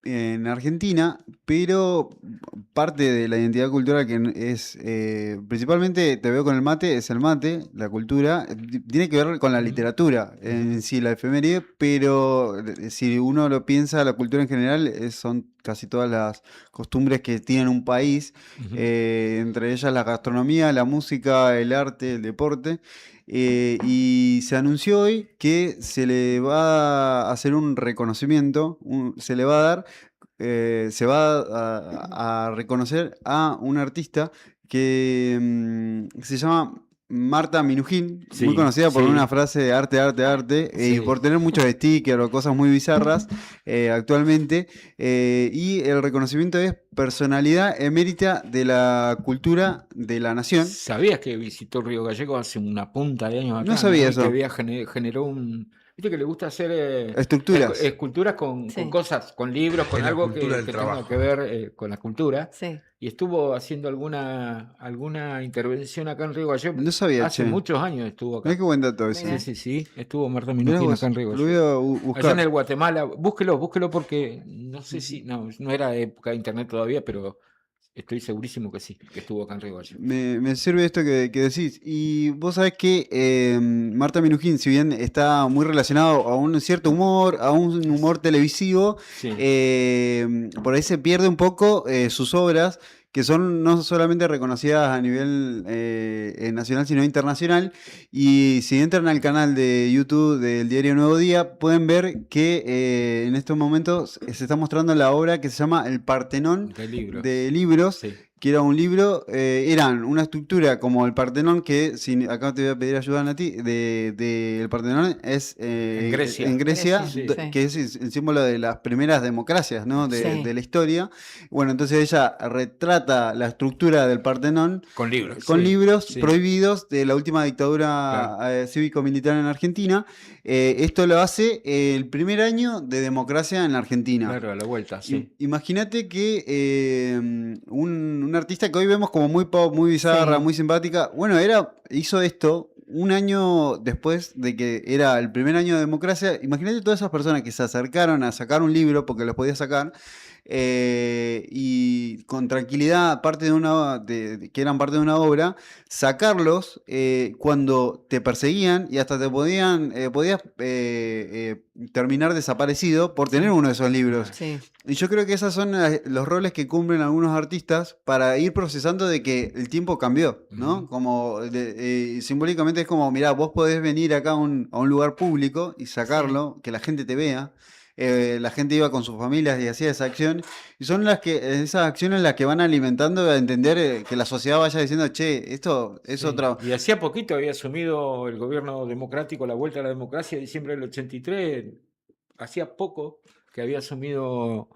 en Argentina, pero parte de la identidad cultural que es principalmente, te veo con el mate, es el mate, la cultura, tiene que ver con la literatura en sí, la efeméride, pero si uno lo piensa, la cultura en general son casi todas las costumbres que tiene un país, entre ellas la gastronomía, la música, el arte, el deporte. Y se anunció hoy que se le va a hacer un reconocimiento, se le va a dar, se va a reconocer a un artista que se llama Marta Minujín, Sí, muy conocida por sí. una frase de arte, arte, arte, y Sí. por tener muchos stickers o cosas muy bizarras actualmente. Y el reconocimiento es personalidad emérita de la cultura de la nación. ¿Sabías que visitó Río Gallegos hace una punta de años acá? No sabía Y eso. que generó un... Viste que le gusta hacer Estructuras. esculturas con Sí. cosas, con libros, con Es la algo que, cultura del que tenga trabajo. que ver con la cultura. Sí. Y estuvo haciendo alguna intervención acá en Río Gallegos. No sabía, Hace che. muchos años estuvo acá. Mirá qué buen dato ese. Mirá. Sí, sí, sí. Estuvo Marta Mirá Minujín vos, acá en Río lo voy Gallegos. a Allá en buscar. el Guatemala, búsquelo porque no sé si, no era época de internet todavía, pero estoy segurísimo que sí, que estuvo acá en Río Gallegos. Me sirve esto que decís. Y vos sabés que Marta Minujín, si bien está muy relacionado a un cierto humor, a un humor televisivo, Sí. por ahí se pierde un poco sus obras, que son no solamente reconocidas a nivel nacional, sino internacional. Y si entran al canal de YouTube del diario Nuevo Día, pueden ver que en estos momentos se está mostrando la obra que se llama El Partenón De libros. de libros, Sí. que era un libro, eran una estructura como el Partenón, que acá te voy a pedir ayuda, Nati, el Partenón es En Grecia. en Grecia, Sí. que es el símbolo de las primeras democracias, ¿no? Sí. De la historia. Bueno, entonces ella retrata la estructura del Partenón Con libros. con sí, libros sí. prohibidos de la última dictadura cívico-militar en Argentina. Esto lo hace el primer año de democracia en la Argentina. Claro, a la vuelta, sí. Imagínate que un artista que hoy vemos como muy pop, muy bizarra, Sí. muy simpática, bueno, hizo esto un año después de que era el primer año de democracia. Imagínate todas esas personas que se acercaron a sacar un libro porque los podía sacar y con tranquilidad, que eran parte de una obra, sacarlos cuando te perseguían y hasta te podías terminar desaparecido por tener uno de esos libros. Sí. Y yo creo que esos son los roles que cumplen algunos artistas para ir procesando de que el tiempo cambió, ¿no? Ujú. Como simbólicamente es como, mirá, vos podés venir acá a un lugar público y sacarlo, que la gente te vea. La gente iba con sus familias y hacía esa acción. Y son esas acciones las que van alimentando a entender que la sociedad vaya diciendo, che, esto es Sí. otra. Y hacía poquito había asumido el gobierno democrático la vuelta a la democracia, diciembre del 83. Hacía poco que había asumido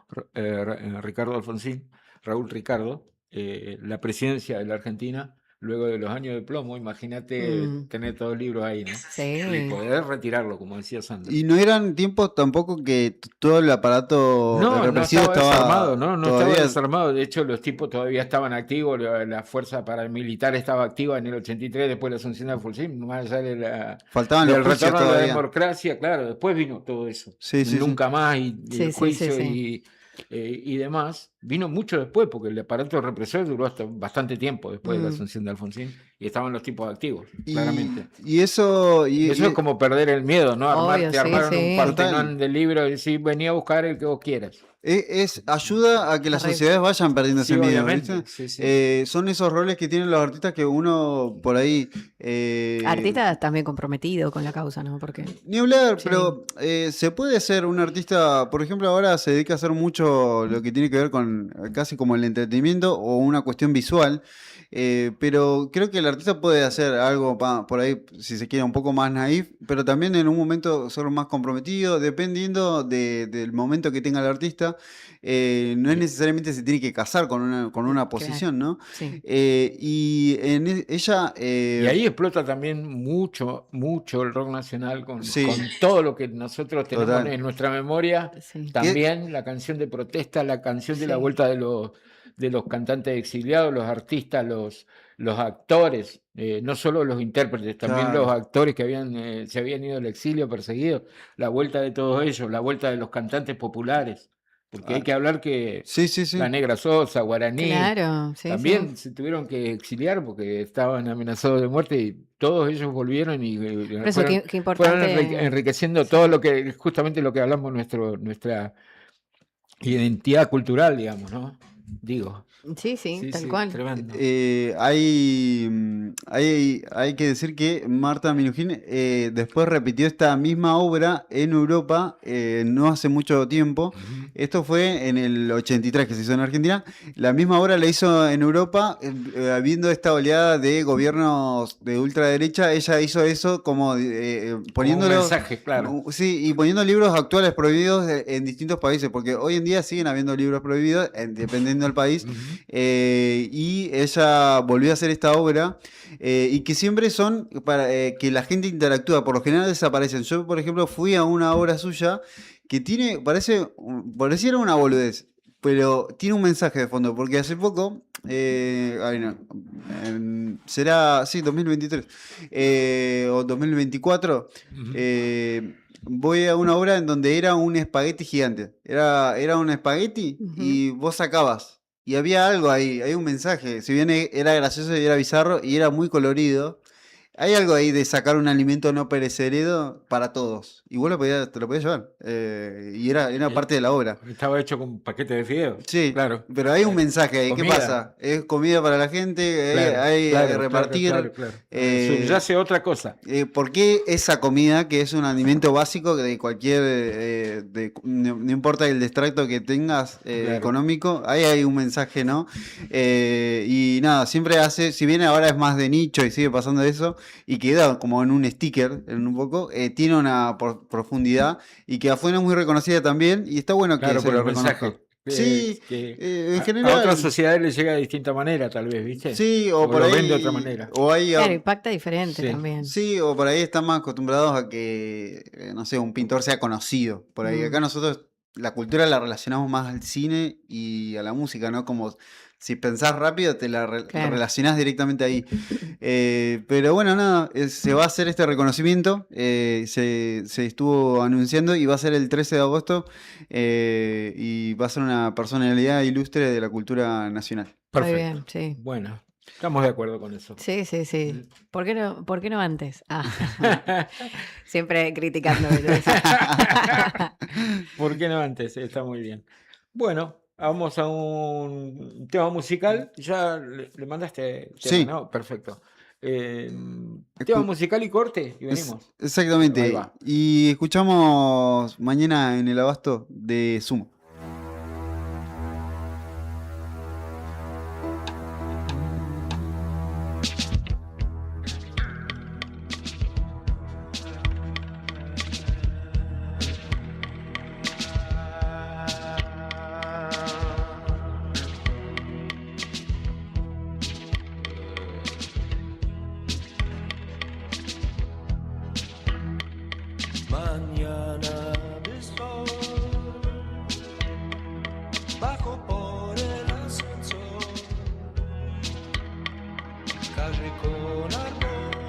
Ricardo Alfonsín, Raúl Ricardo, la presidencia de la Argentina, luego de los años de plomo. Imagínate tener todos los libros ahí, ¿no? Sí. Y poder retirarlo, como decía Sandra. Y no eran tiempos tampoco que todo el aparato No represivo estaba desarmado, no estaba todavía. desarmado. De hecho, los tipos todavía estaban activos, la fuerza paramilitar estaba activa en el 83, después de la asunción de Alfonsín, más allá de Faltaban los del juicios retorno a la todavía. democracia, claro, después vino todo eso. Sí, sí, Nunca más, y Sí, el sí, juicio sí, y demás. Vino mucho después, porque el aparato represor duró hasta bastante tiempo después de la asunción de Alfonsín, y estaban los tipos activos, claramente. Y eso. Eso es como perder el miedo, ¿no? Obvio, sí, Armaron sí. un Partenón Total. de libros y decir, venía a buscar el que vos quieras. Ayuda a que las Correcto. sociedades vayan perdiendo Sí, ese miedo, obviamente, ¿viste? sí, sí. Son esos roles que tienen los artistas que uno por ahí. Artista también comprometido con la causa, ¿no? Porque Ni hablar, Sí. pero se puede ser un artista, por ejemplo, ahora se dedica a hacer mucho lo que tiene que ver con casi como el entretenimiento o una cuestión visual, pero creo que el artista puede hacer algo por ahí, si se quiere, un poco más naif, pero también en un momento ser más comprometido, dependiendo del momento que tenga el artista. No es necesariamente se tiene que casar con una posición, ¿no? sí. Y ella... Y ahí explota también mucho el rock nacional con Sí. todo lo que nosotros tenemos Total. en nuestra memoria. Sí. También la canción de protesta, la canción de la Sí. vuelta de los cantantes exiliados, los artistas, los actores, no solo los intérpretes, también Claro. los actores que se habían ido al exilio perseguidos, la vuelta de todos ellos, la vuelta de los cantantes populares. Porque hay que hablar que Sí, sí, sí. la Negra Sosa, Guaraní, Claro, sí, también sí. se tuvieron que exiliar porque estaban amenazados de muerte y todos ellos volvieron y Por eso, fueron, qué fueron importante. enriqueciendo todo justamente lo que hablamos, nuestra identidad cultural, digamos, ¿no? digo. Sí, sí, tal cual. Tremendo. Hay que decir que Marta Minujín después repitió esta misma obra en Europa no hace mucho tiempo. Esto fue en el 83 que se hizo en Argentina. La misma obra la hizo en Europa, viendo esta oleada de gobiernos de ultraderecha. Ella hizo eso como poniéndolo. Un mensaje, claro. Sí, y poniendo libros actuales prohibidos en distintos países, porque hoy en día siguen habiendo libros prohibidos, dependiendo del país. Y ella volvió a hacer esta obra y que siempre son para que la gente interactúa, por lo general desaparecen. Yo, por ejemplo, fui a una obra suya que tiene, pareciera una boludez, pero tiene un mensaje de fondo, porque hace poco, será, sí, 2023 o 2024, voy a una obra en donde era un espagueti gigante. Era un espagueti y vos sacabas. Y había algo ahí, hay un mensaje. Si bien era gracioso y era bizarro y era muy colorido, hay algo ahí de sacar un alimento no perecedero para todos. Y vos te lo podías llevar. Y era parte de la obra. Estaba hecho con paquete de fideos. Sí, claro. Pero hay un mensaje ahí. ¿Qué Comida. pasa? Es comida para la gente, Claro, hay claro, repartir. claro. Subyace otra cosa. ¿Por qué esa comida, que es un alimento básico de cualquier, no importa el extracto que tengas económico, ahí hay un mensaje, ¿no? Y nada, siempre hace, si bien ahora es más de nicho y sigue pasando eso, y queda como en un sticker, en un poco, tiene una profundidad y que afuera es muy reconocida también, y está bueno que Claro, se por lo el reconozca. mensaje. Sí, en A general. otras sociedades les llega de distinta manera, tal vez, ¿viste? Sí, o por lo ahí. ven de otra manera. O hay, Claro, impacta diferente Sí. también. sí, o por ahí están más acostumbrados a que, no sé, un pintor sea conocido. Por ahí, acá nosotros la cultura la relacionamos más al cine y a la música, ¿no? Como si pensás rápido, te la relacionás directamente ahí. Pero bueno, nada, se va a hacer este reconocimiento, se estuvo anunciando y va a ser el 13 de agosto y va a ser una personalidad ilustre de la cultura nacional. Perfecto. Muy bien, sí. Bueno, estamos de acuerdo con eso. Sí, sí, sí. ¿Por qué no antes? Siempre criticando. ¿Por qué no antes? Está muy bien. Bueno, vamos a un tema musical. Ya le mandaste tema, Sí. ¿no? Perfecto. Tema musical y corte y venimos. Ahí Exactamente. va. Y escuchamos mañana en el Abasto de Sumo. Mañana de sol, bajo por el ascensor, calle con árboles,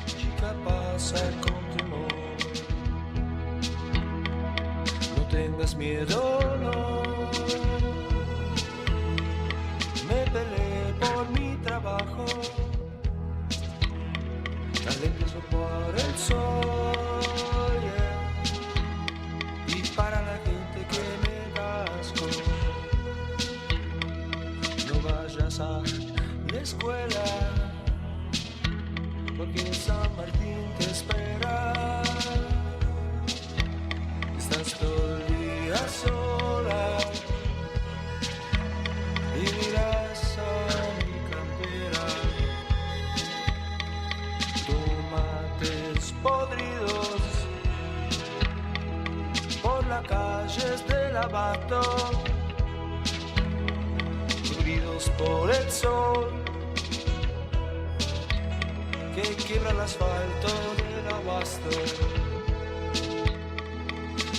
chica pasa con temor, no tengas miedo, no, me peleé por mi trabajo. Empiezo por el sol, y para la gente que me casco, no vayas a la escuela, porque en San Martín te espera. Estás todo el día sola y miras a mi campera. Tomates podridos por las calles del Abasto, cubridos por el sol que quiebra el asfalto del Abasto.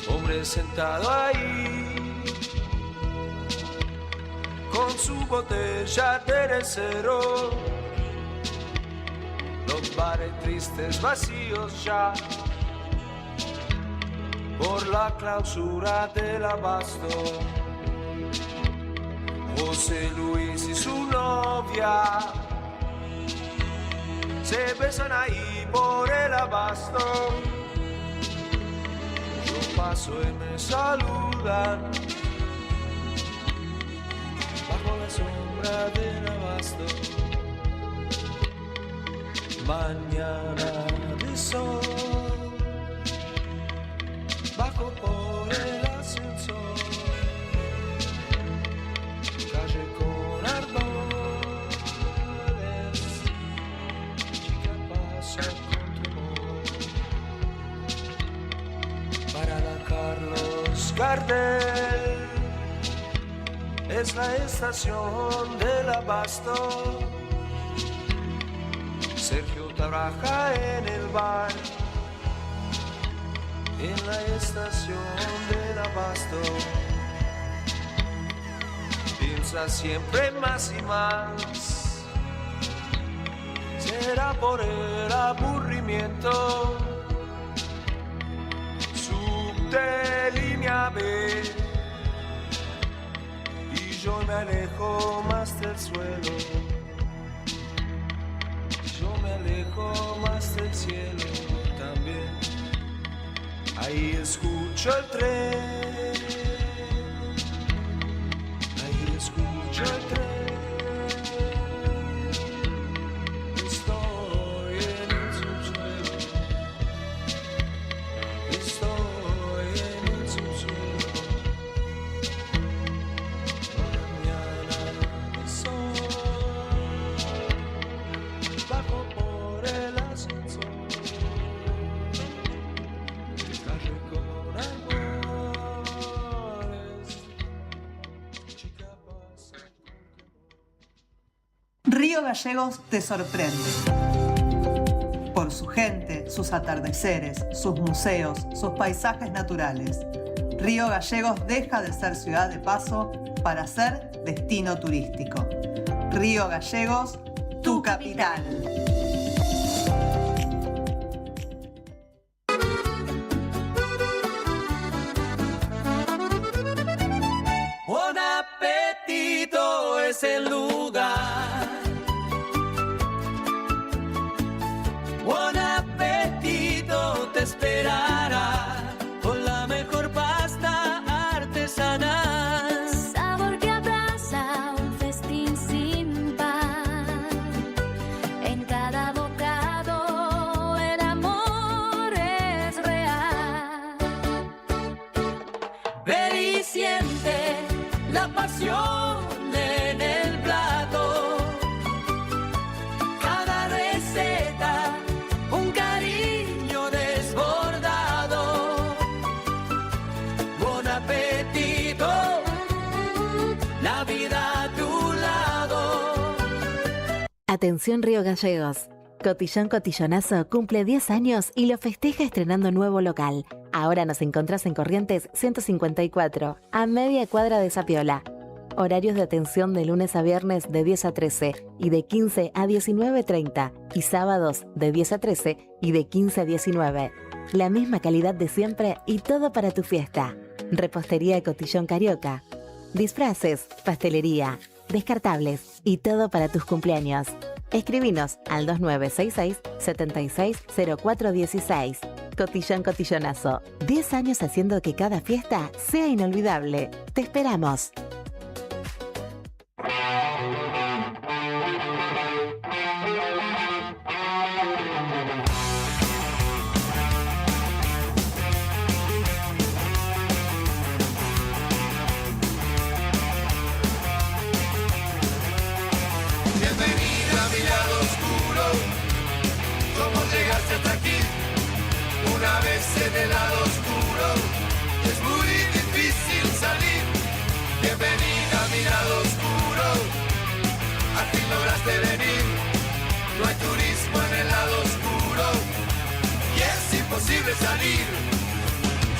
Hombre sentado ahí con su botella de cero. Los bares tristes vacíos ya por la clausura del Abasto. José Luis y su novia se besan ahí por el Abasto. Yo paso y me saludan abasto. Mañana de sol, bajo por el ascensor, calle con árboles, chica pasa con tu amor. Para la Carlos Gardel es la estación del abasto. Sergio trabaja en el bar, en la estación del abasto. Piensa siempre más y más, será por el aburrimiento. Subte línea B, y yo me alejo más del suelo. Yo me alejo más del cielo también. Ahí escucho el tren, ahí escucho el tren. Estoy en el subsuelo, estoy en el subsuelo. Mañana de sol, bajo por el ascensor, calle con árboles, chica pasa. Río Gallegos te sorprende. Por su gente, sus atardeceres, sus museos, sus paisajes naturales. Río Gallegos deja de ser ciudad de paso para ser destino turístico. Río Gallegos, tu capital. Buen apetito es el lugar. Buen apetito te esperará con la mejor pasta artesanal. Sabor que abraza un festín sin par. En cada bocado el amor es real. Ven y siente la pasión en el plato. Cada receta, un cariño desbordado. Buen apetito, la vida a tu lado. Atención Río Gallegos. Cotillón Cotillonazo cumple 10 años y lo festeja estrenando nuevo local. Ahora nos encontrás en Corrientes 154, a media cuadra de Zapiola. Horarios de atención de lunes a viernes de 10 a 13 y de 15 a 19:30 y sábados de 10 a 13 y de 15 a 19. La misma calidad de siempre y todo para tu fiesta. Repostería Cotillón Carioca. Disfraces, pastelería, descartables y todo para tus cumpleaños. Escribinos al 2966-760416. Cotillón Cotillonazo. 10 años haciendo que cada fiesta sea inolvidable. Te esperamos. Bienvenida a mi lado oscuro. ¿Cómo llegaste hasta aquí? Una vez en el lado oscuro es muy difícil salir. Bienvenida a mi lado oscuro. Al fin lograste venir. No hay turismo en el lado oscuro y es imposible salir.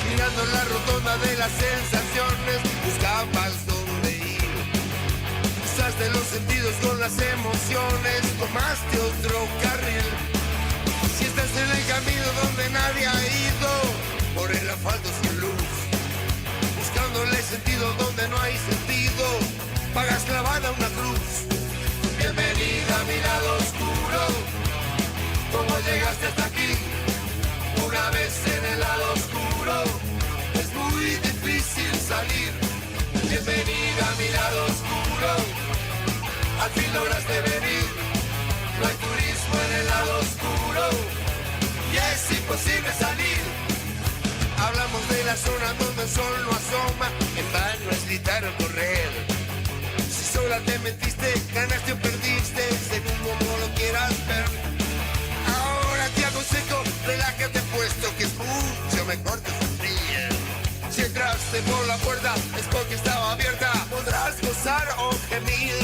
Girando en la rotonda de las sensaciones, buscabas dónde ir. Usaste los sentidos con las emociones, tomaste otro carril. Si estás en el camino donde nadie ha ido, por el asfalto sin luz, buscándole sentido donde no hay sentido, pagas clavada una cruz. Bienvenida a mi lado oscuro. ¿Cómo llegaste hasta aquí? Una vez en el lado oscuro es muy difícil salir. Bienvenida a mi lado oscuro. al fin lograste venir. No hay turismo en el lado oscuro y es imposible salir. Hablamos de la zona donde el sol no asoma, en vano es gritar o correr. Si sola te metiste, ganaste o perdiste, según como lo quieras ver. Ahora te aconsejo, relájate puesto que es mucho mejor que sonríe. Si entraste por la puerta es porque estaba abierta, podrás gozar o gemir.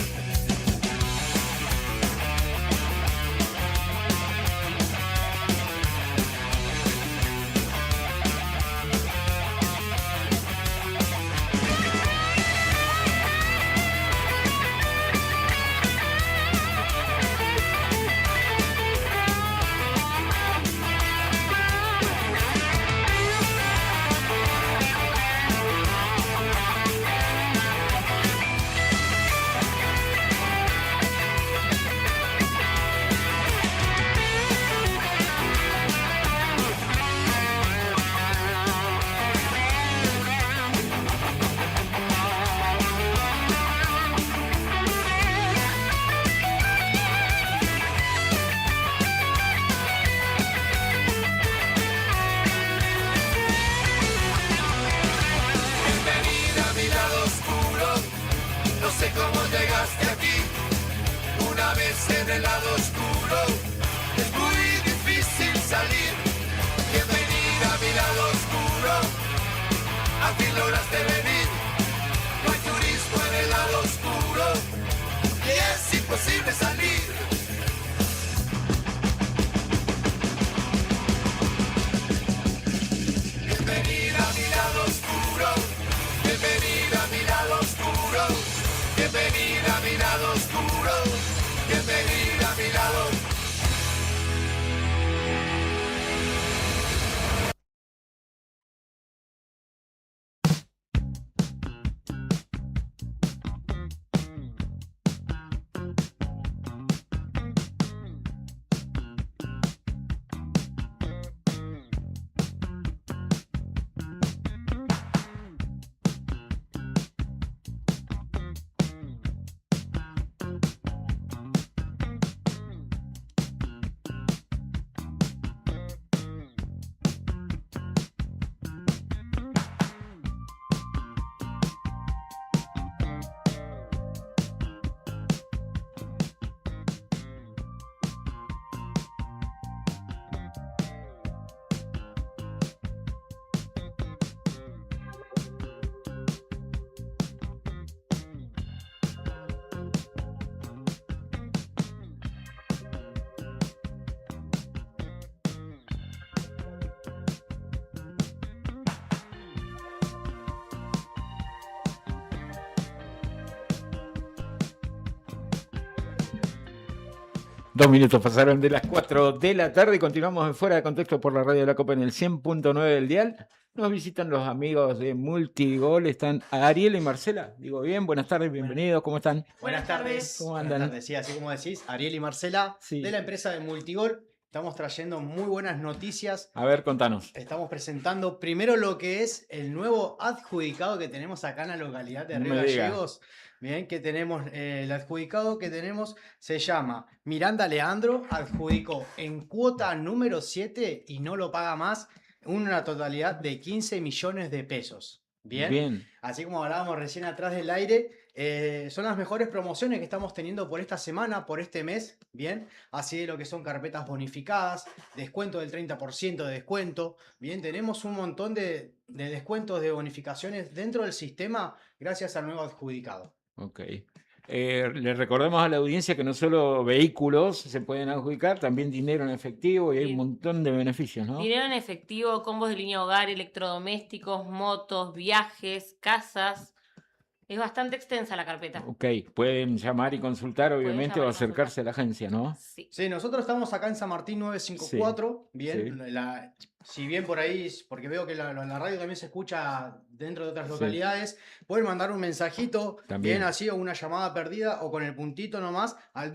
Bienvenida a mi lado oscuro, no sé cómo llegaste aquí. Una vez en el lado oscuro, es muy difícil salir. Bienvenida a mi lado oscuro, al fin lograste venir. No hay turismo en el lado oscuro y es imposible salir. Bienvenida a mi lado oscuro, bienvenida a mi lado oscuro, bienvenida a mi lado oscuro, bienvenida a mi lado. Dos minutos pasaron de las 4 de la tarde y continuamos en Fuera de Contexto por la Radio de la Copa en el 100.9 del dial. Nos visitan los amigos de Multigol, están Ariel y Marcela. Digo bien, buenas tardes, bienvenidos, ¿cómo están? Buenas tardes. ¿Cómo Buenas andan? tardes. Sí, así como decís, Ariel y Marcela, Sí. de la empresa de Multigol. Estamos trayendo muy buenas noticias. A ver, contanos. Estamos presentando primero lo que es el nuevo adjudicado que tenemos acá en la localidad de No Río me diga. Gallegos. Bien, que tenemos, el adjudicado que tenemos se llama Miranda Leandro, adjudicó en cuota número 7 y no lo paga más, una totalidad de 15 millones de pesos. Bien. Bien. Así como hablábamos recién atrás del aire, son las mejores promociones que estamos teniendo por esta semana, por este mes, bien, así de lo que son carpetas bonificadas, descuento del 30% de descuento, bien, tenemos un montón de descuentos de bonificaciones dentro del sistema gracias al nuevo adjudicado. Ok. Le recordamos a la audiencia que no solo vehículos se pueden adjudicar, también dinero en efectivo y hay un montón de beneficios, ¿no? Dinero en efectivo, combos de línea hogar, electrodomésticos, motos, viajes, casas. Es bastante extensa la carpeta. Ok, pueden llamar y consultar, obviamente, o llamar y acercarse a la agencia, ¿no? Sí, nosotros estamos acá en San Martín 954, bien, sí. Si bien por ahí, porque veo que la radio también se escucha dentro de otras Sí. localidades, pueden mandar un mensajito, También. bien así, o una llamada perdida, o con el puntito nomás, al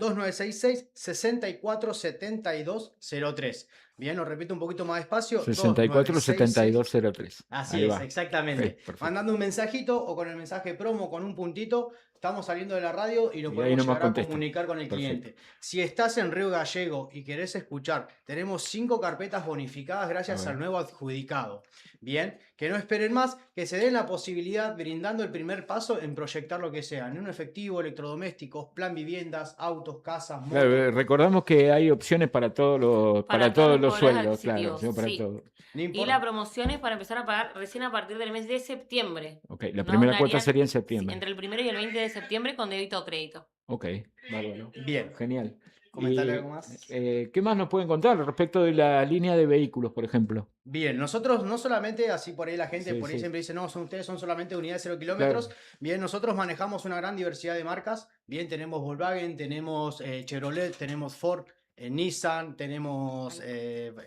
2966-647203. Bien, lo repito un poquito más despacio. 64-7203. Así Ahí es, va. exactamente. Ok, perfecto. Mandando un mensajito o con el mensaje promo con un puntito, estamos saliendo de la radio y lo Y ahí podemos nomás llegar a contesta. comunicar con el Perfecto. cliente. Si estás en Río Gallego y querés escuchar, tenemos 5 carpetas bonificadas gracias A ver. al nuevo adjudicado. Bien, que no esperen más, que se den la posibilidad brindando el primer paso en proyectar lo que sea, en un efectivo, electrodomésticos, plan viviendas, autos, casas, motos. Claro, recordamos que hay opciones para todos los, Para todos todos los los poderes sueldos, claro, adquisitivos, para sí. todo. No Y importa. la promoción es para empezar a pagar recién a partir del mes de septiembre. Ok, la No primera cuota abonarían sería en sí, septiembre. entre el 1 y el 20 de septiembre con débito o crédito. Ok, bárbaro. Bien. Genial. ¿Comentarle Y, algo más? ¿qué más nos pueden contar respecto de la línea de vehículos, por ejemplo? Bien, nosotros no solamente, así por ahí la gente Sí, por ahí sí. siempre dice, no, ustedes son solamente unidades 0 kilómetros. Claro. Bien, nosotros manejamos una gran diversidad de marcas. Bien, tenemos Volkswagen, tenemos Chevrolet, tenemos Ford, Nissan, tenemos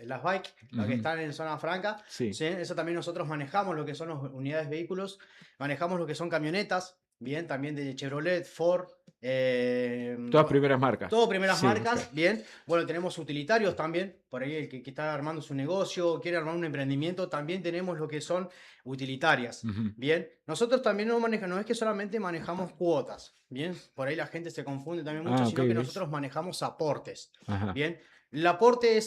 las Bike, las que Ujú. están en zona franca. Sí. ¿Sí? Eso también nosotros manejamos lo que son las unidades vehículos, manejamos lo que son camionetas, bien, también de Chevrolet, Ford. Todas primeras marcas. Todo primeras Sí, marcas, ok. bien. Bueno, tenemos utilitarios también, por ahí el que está armando su negocio, quiere armar un emprendimiento, también tenemos lo que son utilitarias, Ujú. bien. Nosotros también no es que solamente manejamos cuotas, bien. Por ahí la gente se confunde también mucho, Ah, sino ok, que ¿ves? nosotros manejamos aportes, Ajá. bien. El aporte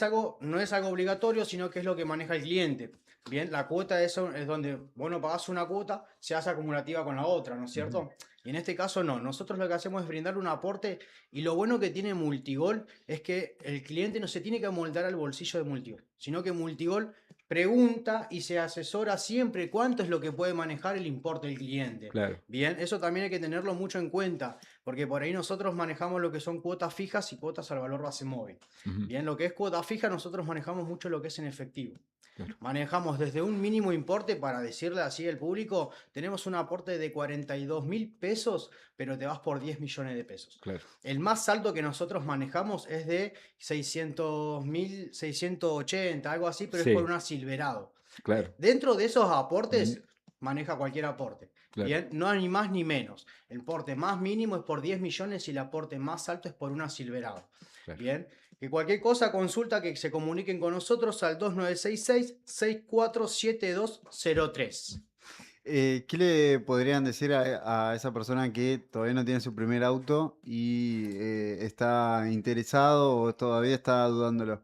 no es algo obligatorio, sino que es lo que maneja el cliente. Bien, la cuota es donde vos no pagás una cuota, se hace acumulativa con la otra, ¿no es cierto? Ujú. Y en este caso no, nosotros lo que hacemos es brindarle un aporte y lo bueno que tiene Multigol es que el cliente no se tiene que amoldar al bolsillo de Multigol, sino que Multigol pregunta y se asesora siempre cuánto es lo que puede manejar el importe del cliente. Claro. Bien, eso también hay que tenerlo mucho en cuenta, porque por ahí nosotros manejamos lo que son cuotas fijas y cuotas al valor base móvil. Ujú. Bien, lo que es cuota fija nosotros manejamos mucho lo que es en efectivo. Claro. Manejamos desde un mínimo importe, para decirle así al público, tenemos un aporte de 42.000 pesos, pero te vas por 10 millones de pesos. Claro. El más alto que nosotros manejamos es de 600.000, 680, algo así, pero Sí. es por una Silverado. Claro. Dentro de esos aportes, maneja cualquier aporte. Claro. Bien, no hay ni más ni menos. El aporte más mínimo es por 10 millones y el aporte más alto es por una Silverado. Claro. Bien, que cualquier cosa, consulta, que se comuniquen con nosotros al 2966-647203. ¿Qué le podrían decir a esa persona que todavía no tiene su primer auto y está interesado o todavía está dudándolo?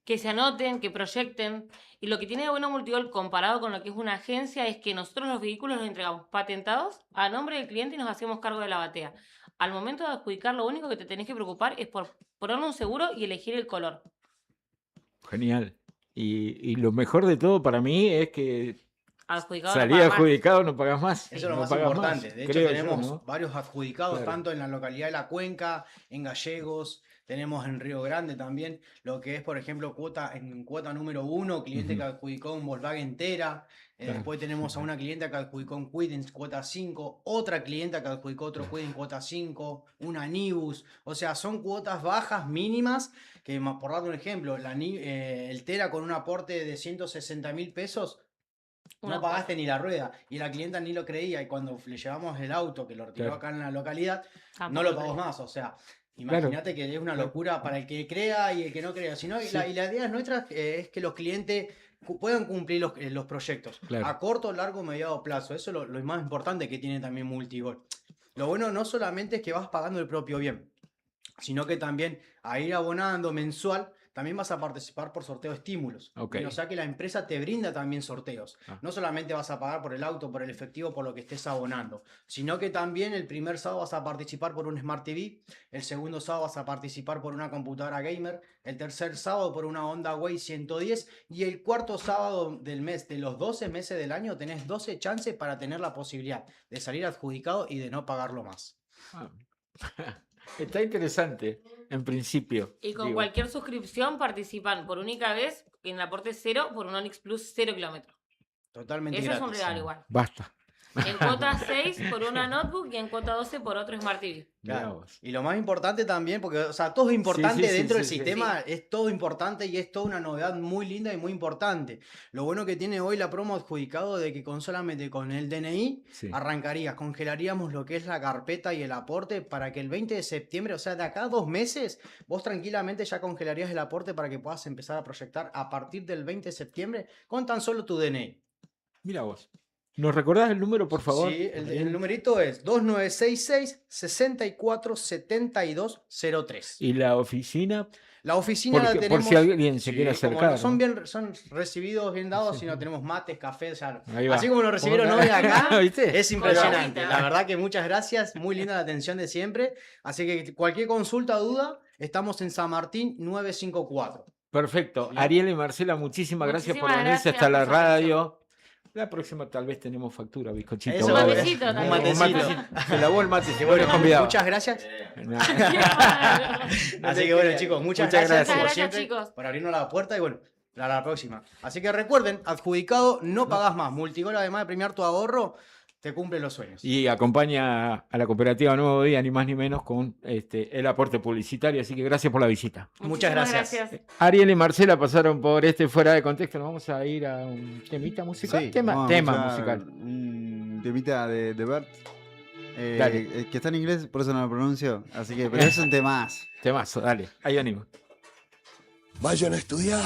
Que se anoten, que proyecten. Y lo que tiene de bueno Multigol comparado con lo que es una agencia es que nosotros los vehículos los entregamos patentados a nombre del cliente y nos hacemos cargo de la batea. Al momento de adjudicar, lo único que te tenés que preocupar es por ponerle un seguro y elegir el color. Genial. Y lo mejor de todo para mí es que Adjudicado no salí paga más. adjudicado, no pagas más. Eso es lo no más pagas importante. más, De hecho, creo yo, tenemos ¿no? varios adjudicados, Claro. tanto en la localidad de La Cuenca, en Gallegos, tenemos en Río Grande también, lo que es, por ejemplo, en cuota número 1, cliente que Ujú. adjudicó un Volkswagen Tera. Claro. Después tenemos a una clienta que adjudicó un Kwid en cuota 5, otra clienta que adjudicó otro Kwid en cuota 5, una Nibus. O sea, son cuotas bajas, mínimas, que por dar un ejemplo, el Tera con un aporte de 160.000 pesos, Una no pagaste ni la rueda. Y la clienta ni lo creía. Y cuando le llevamos el auto, que lo retiró Claro. acá en la localidad, no Tampoco lo lo pagó creía. más. O sea, Claro. imagínate que es una locura para el que crea y el que no crea. Sino, Sí. y la idea nuestra es que los clientes puedan cumplir los proyectos Claro. a corto, largo, mediado plazo. Eso es lo más importante que tiene también Multigol. Lo bueno no solamente es que vas pagando el propio bien, sino que también a ir abonando mensual, también vas a participar por sorteo de estímulos. Ok. Bien, o sea que la empresa te brinda también sorteos. Ah. No solamente vas a pagar por el auto, por el efectivo, por lo que estés abonando, sino que también el primer sábado vas a participar por un Smart TV, el segundo sábado vas a participar por una computadora gamer, el tercer sábado por una Honda Way 110 y el cuarto sábado del mes, de los 12 meses del año, tenés 12 chances para tener la posibilidad de salir adjudicado y de no pagarlo más. Ah. Está interesante, en principio. Y con digo. cualquier suscripción participan por única vez en el aporte 0 por un Onix Plus 0 kilómetros. Totalmente Eso es gratis. un regalo igual. Basta. En cuota 6 por una notebook y en cuota 12 por otro Smart TV. Claro. Y lo más importante también, porque, o sea, todo es importante sí, dentro del sí. sistema, es todo importante y es toda una novedad muy linda y muy importante. Lo bueno que tiene hoy la promo adjudicado de que solamente con el DNI Sí. arrancarías, congelaríamos lo que es la carpeta y el aporte para que el 20 de septiembre, o sea, de acá a 2 meses, vos tranquilamente ya congelarías el aporte para que puedas empezar a proyectar a partir del 20 de septiembre con tan solo tu DNI. Mira vos. ¿Nos recordás el número, por favor? Sí, el numerito es 2966-647203. ¿Y la oficina? La oficina la tenemos. Por si alguien se quiere como acercar. son ¿no? bien, son recibidos bien dados, sino tenemos mates, café, o sea, Ahí va. así como lo recibieron hoy acá, ¿Viste? es impresionante. Ahorita. La verdad que muchas gracias, muy linda la atención de siempre. Así que cualquier consulta o duda, estamos en San Martín 954. Perfecto. Ariel y Marcela, muchísimas gracias por Muchísimas venirse gracias hasta la por su atención. radio. La próxima tal vez tenemos factura, bizcochito. Eso, Un va a haber. matecito un también. matecito. Se lavó el mate, se Bueno, bueno, convidado. muchas gracias. Nada. Así que bueno, chicos, muchas Muchas gracias, gracias. por Muchas gracias, siempre, chicos. por abrirnos la puerta y bueno, a la próxima. Así que recuerden, adjudicado, no pagás más. Multigol, además de premiar tu ahorro, te cumple los sueños. Y acompaña a la cooperativa Nuevo Día, ni más ni menos, con el aporte publicitario. Así que gracias por la visita. Muchas Muchísimas gracias. Ariel y Marcela pasaron por Fuera de Contexto. Nos vamos a ir a un temita musical. Sí, tema vamos a escuchar musical. Un temita de Bert. Dale. Que está en inglés, por eso no lo pronuncio. Así que, pero es un temazo. Temazo, dale. Ahí ánimo. Vayan a estudiar.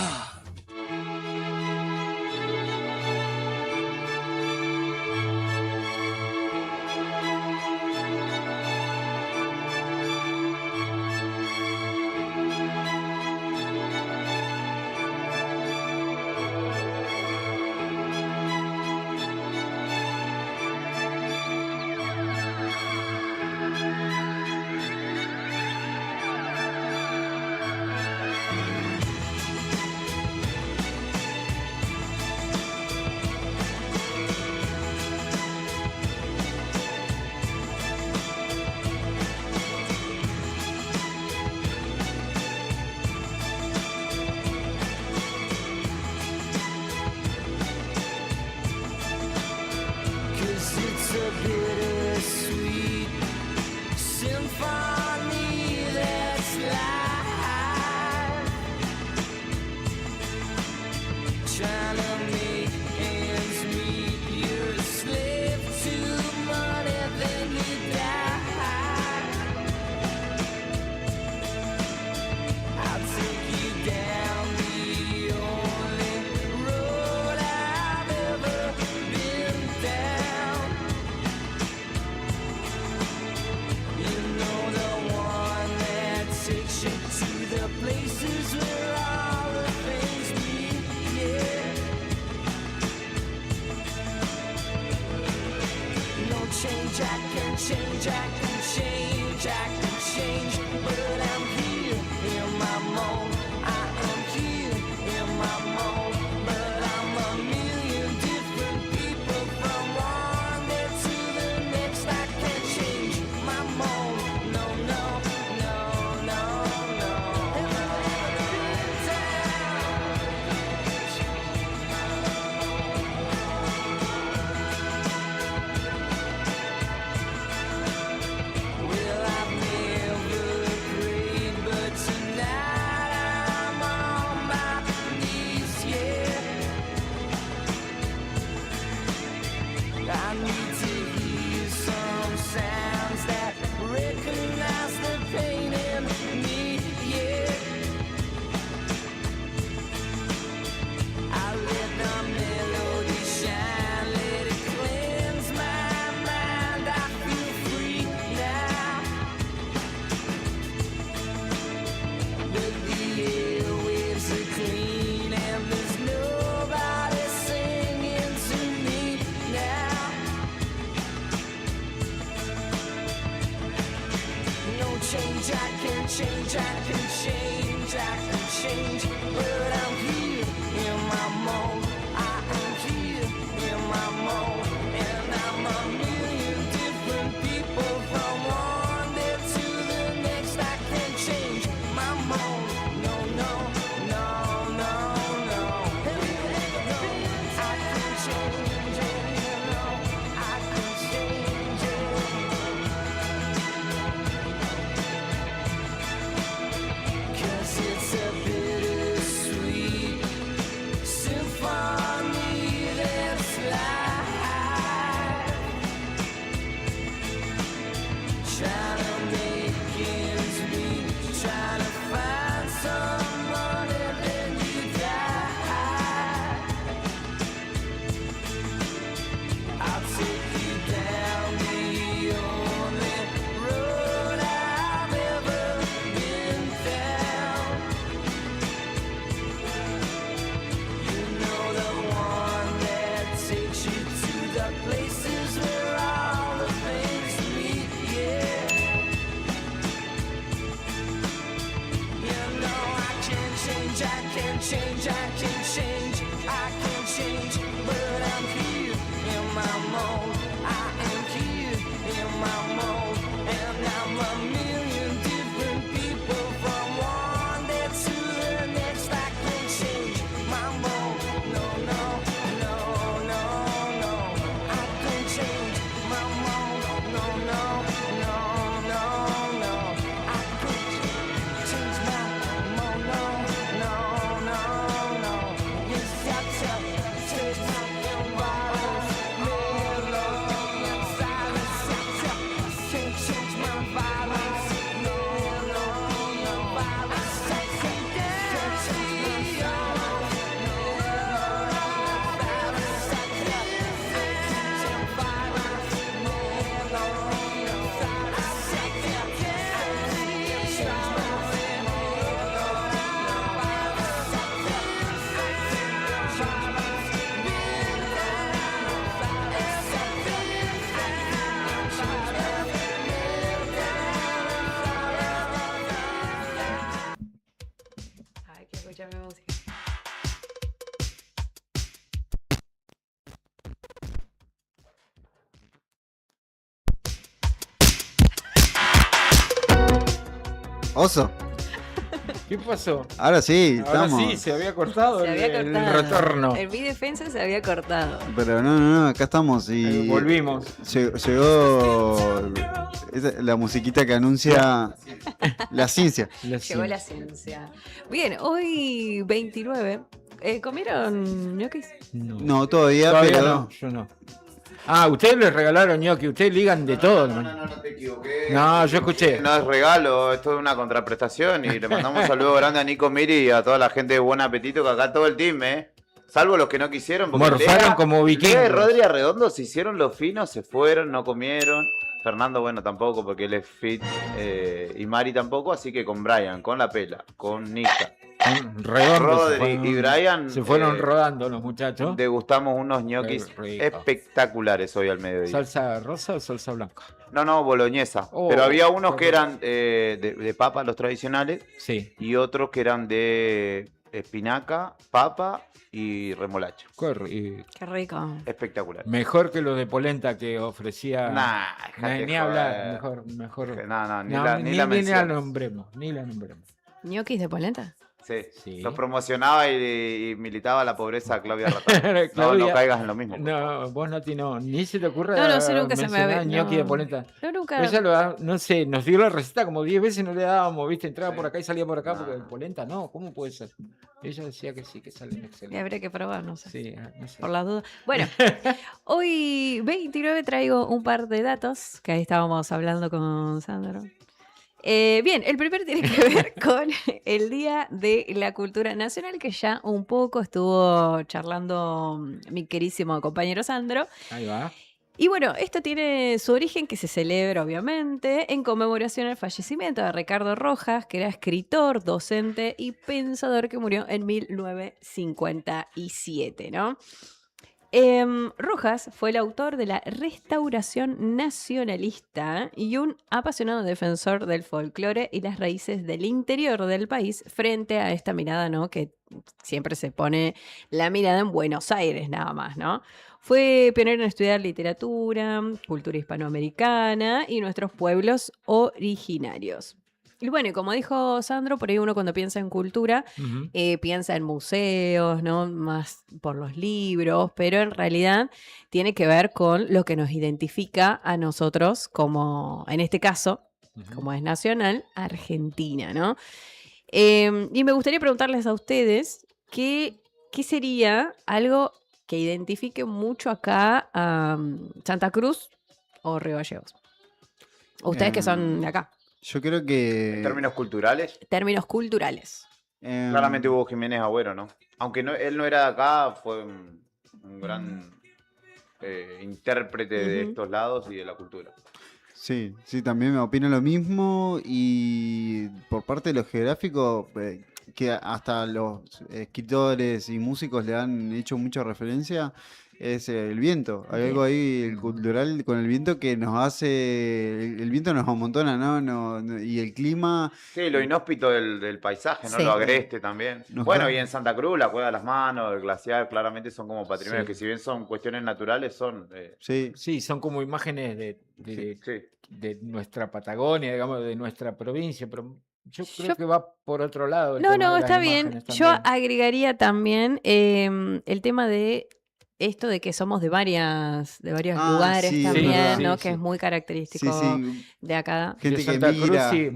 Ay, quiero escuchar mi música. Oso. ¿Qué pasó? Ahora sí, Ahora estamos. sí, se había cortado Se había el cortado. retorno. En mi defensa se había cortado. Pero no, acá estamos y Volvimos. Llegó la musiquita que anuncia la ciencia. Llegó la ciencia. Bien, hoy 29. ¿Comieron ñoquis? No, todavía, pero no, yo no. Ah, ustedes les regalaron ñoqui, ustedes ligan de todo. No te equivoqué. No, yo escuché. No es regalo, esto es una contraprestación y le mandamos un saludo grande a Nico Miri y a toda la gente de Buen Apetito, que acá todo el team, salvo los que no quisieron. porque Morfaron como vikingos. Lea y Rodri Arredondo se hicieron los finos, se fueron, no comieron. Fernando, bueno, tampoco, porque él es fit, y Mari tampoco, así que con Brian, con La Pela, con Nika, Redondo, Rodri y Brian se fueron rodando los muchachos. degustamos unos ñoquis Qué rico. espectaculares hoy al mediodía. ¿Salsa rosa o salsa blanca? No, boloñesa. Oh, pero había unos que qué eran de papa, los tradicionales, Sí. y otros que eran de espinaca, papa y remolacha. Qué rico. Espectacular. Mejor que los de polenta que ofrecía. Nah, ni dejate hablar, joder. mejor. No, ni No, la ni la menciones. nombremos, ni la nombremos. ¿Ñoquis de polenta? Sí. Los promocionaba y militaba la pobreza a Claudia Ratón. Claudia, No caigas en lo mismo. No, vos Nati no, ni se te ocurre No, sí, nunca se me mencionar había- ñoqui no. de polenta. No, nunca. Ella no sé, nos dio la receta como 10 veces, no le dábamos, viste, entraba por acá y salía por acá, porque de polenta no, ¿cómo puede ser? Ella decía que sí, que salen Y excelentes. habría que probar, no sé. Sí, no sé. Por las dudas. Bueno, hoy 29 traigo un par de datos que ahí estábamos hablando con Sandro. Bien, el primero tiene que ver con el Día de la Cultura Nacional, que ya un poco estuvo charlando mi querísimo compañero Sandro. Ahí va. Y bueno, esto tiene su origen que se celebra obviamente en conmemoración al fallecimiento de Ricardo Rojas, que era escritor, docente y pensador que murió en 1957, ¿no? Rojas fue el autor de la Restauración Nacionalista y un apasionado defensor del folclore y las raíces del interior del país frente a esta mirada, ¿no? Que siempre se pone la mirada en Buenos Aires nada más, ¿no? Fue pionero en estudiar literatura, cultura hispanoamericana y nuestros pueblos originarios. Y bueno, y como dijo Sandro, por ahí uno cuando piensa en cultura Ujú. piensa en museos, ¿no? Más por los libros, pero en realidad tiene que ver con lo que nos identifica a nosotros como, en este caso, como es nacional, Argentina, ¿no? Y me gustaría preguntarles a ustedes qué sería algo que identifique mucho acá a Santa Cruz o Río Gallegos. Ustedes que son de acá. Yo creo que. En términos culturales, Términos culturales. claramente Hugo Jiménez Agüero, ¿no? Aunque él no era de acá, fue un gran intérprete de Ujú. estos lados y de la cultura. Sí, también me opino lo mismo y por parte de lo geográfico, que hasta los escritores y músicos le han hecho mucha referencia, es el viento. Hay algo ahí cultural con el viento que nos hace, el viento nos amontona, ¿no? Y el clima. Sí, lo inhóspito del paisaje, ¿no? Sí. Lo agreste también. Nos Bueno, da- y en Santa Cruz, la Cueva de las Manos, el glaciar, claramente son como patrimonios Sí. que si bien son cuestiones naturales, son... Sí. Sí, son como imágenes sí. de nuestra Patagonia, digamos, de nuestra provincia, pero yo creo Yo- que va por otro lado. el No, tema no, de las está bien. imágenes Yo también. agregaría también el tema de esto de que somos de varios Ah, lugares sí, es también, verdad. ¿no? Sí, Que sí. es muy Sí, característico sí. de acá. Gente De que Santa Cruz, mira. sí,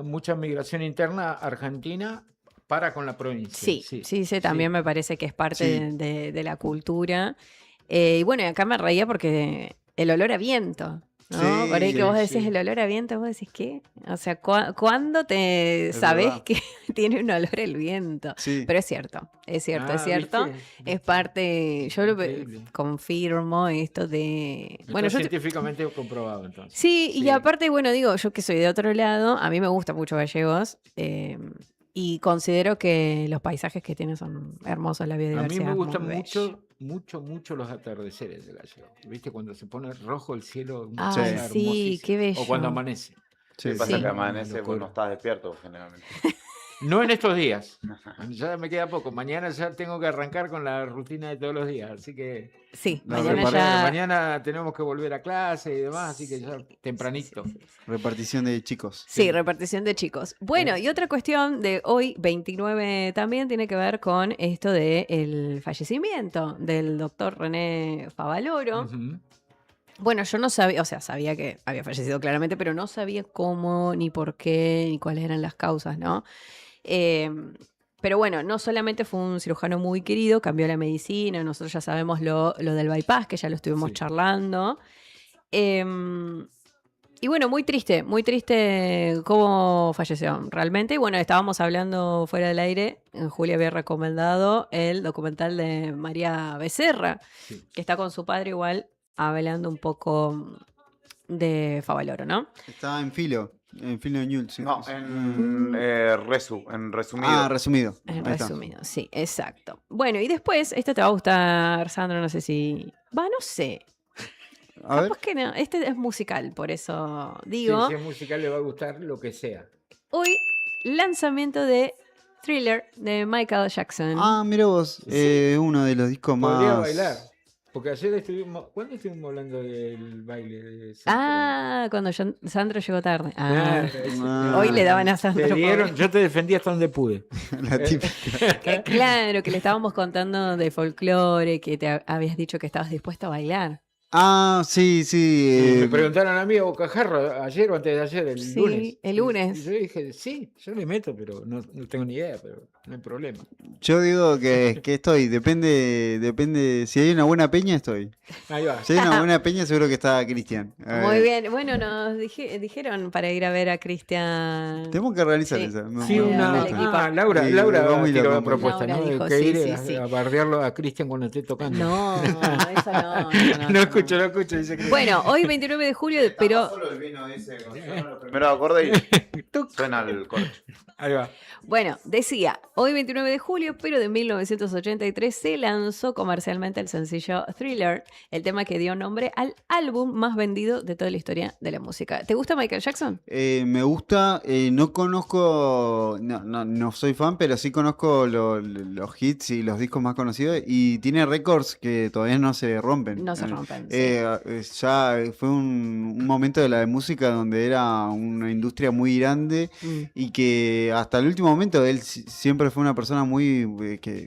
mucha migración interna argentina para con la provincia. Sí, Sí, sí, sí. también me parece que es parte Sí. de la cultura. Y bueno, y acá me reía porque el olor a viento, ¿no? Sí, Por ahí que vos sí, decís sí. el olor a viento, vos decís, ¿qué? O sea, ¿cuándo te Es sabés verdad. que tiene un olor el viento? Sí. Pero es cierto, es cierto, es Ah, cierto. ¿viste? Es parte, yo lo Increíble. confirmo esto de... Bueno, Está yo científicamente comprobado entonces. sí, y Sí. aparte, bueno, digo, yo que soy de otro lado, a mí me gusta mucho Gallegos y considero que los paisajes que tiene son hermosos, la A mí biodiversidad me es gustan muy bello. mucho los atardeceres de Gallego. ¿Viste? Cuando se pone rojo el cielo, una Ay, cosa sí, hermosísima. qué bello. O cuando amanece. ¿Qué Sí, pasa sí. que Una amanece? Pues locura. no estás despierto generalmente. No en estos días. Ya me queda poco. Mañana ya tengo que arrancar con la rutina de todos los días. Así que Sí, No, mañana repara- ya... mañana tenemos que volver a clase y demás. Así que ya tempranito. Repartición de chicos. Sí, repartición de chicos. Bueno, y otra cuestión de hoy, 29, también tiene que ver con esto del fallecimiento del doctor René Favaloro. Ujú. Bueno, yo no sabía, o sea, sabía que había fallecido claramente, pero no sabía cómo, ni por qué, ni cuáles eran las causas, ¿no? Eh, pero bueno, no solamente fue un cirujano muy querido, cambió la medicina, nosotros ya sabemos lo del bypass, que ya lo estuvimos Sí. charlando. Eh, y bueno, muy triste cómo falleció realmente. Y bueno, estábamos hablando fuera del aire, Julia había recomendado el documental de María Becerra, Sí. que está con su padre igual, hablando un poco de Favaloro, ¿no? Está en Filo News. Sí. No, en resumido. Ah, resumido. En Ahí está. resumido, sí, exacto. Bueno, y después, este te va a gustar, Sandro, no sé si... no sé. A ver. Capaz que no, este es musical, por eso Sí, digo. si es musical le va a gustar lo que sea. Hoy, lanzamiento de Thriller de Michael Jackson. Ah, mira vos. Uno de los discos más. Podría bailar. Porque ayer estuvimos. ¿Cuándo estuvimos hablando del baile de Sandro? Cuando Sandro llegó tarde. Ah. Hoy le daban a Sandro. Te dieron, pobre. yo te defendí hasta donde pude. La típica. Claro, que le estábamos contando de folclore, que te habías dicho que estabas dispuesto a bailar. Ah, sí, sí. Me preguntaron a mí a Bocajarro ayer o antes de ayer, el Sí, lunes. el lunes. Y yo dije, sí, yo le meto, pero no tengo ni idea, pero no hay problema. Yo digo que estoy, depende. Si hay una buena peña, estoy. Ahí va. Si hay una buena peña, seguro que está Cristian. Muy bien. Bueno, nos dijeron para ir a ver a Cristian. Tenemos que organizar Sí. esa. Sí, al equipo. Laura Sí, Laura vamos y lo tiró la compramos. propuesta, Laura ¿no? dijo, Que sí, ir sí, sí. a bardearlo a Cristian cuando esté tocando. No, eso no. No escucho, dice Cristian. Bueno, hoy 29 de julio, pero Solo el vino ese con los primeros acordes y suena el corcho. Ahí va. bueno, decía, hoy 29 de julio, pero de 1983 se lanzó comercialmente el sencillo Thriller, el tema que dio nombre al álbum más vendido de toda la historia de la música. ¿Te gusta Michael Jackson? Me gusta, no conozco, no soy fan, pero sí conozco los hits y los discos más conocidos y tiene récords que todavía no se rompen. No se rompen, Ya fue un momento de la música donde era una industria muy grande y que hasta el último momento él siempre fue una persona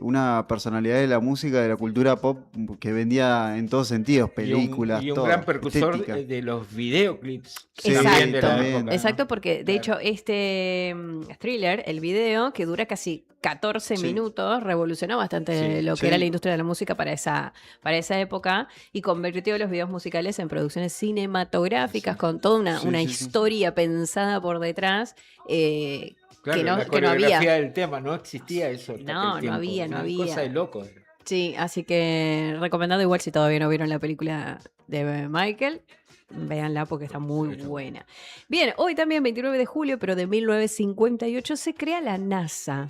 una personalidad de la música, de la cultura pop que vendía en todos sentidos, películas, y un todo, gran precursor estética. de los videoclips. Sí, también de la también. época, ¿no? Exacto, porque de hecho este Thriller, el video, que dura casi 14 Sí. minutos, revolucionó bastante Sí, lo que sí. era la industria de la música para esa época y convirtió los videos musicales en producciones cinematográficas con toda una Sí, sí, sí. historia pensada por detrás. Claro, que no la había. coreografía del tema, no existía eso. hasta No, aquel no tiempo, había, no una había. Cosa de loco. Sí, así que recomendado igual si todavía no vieron la película de Michael, véanla porque está muy buena. Bien, hoy también 29 de julio, pero de 1958 se crea la NASA.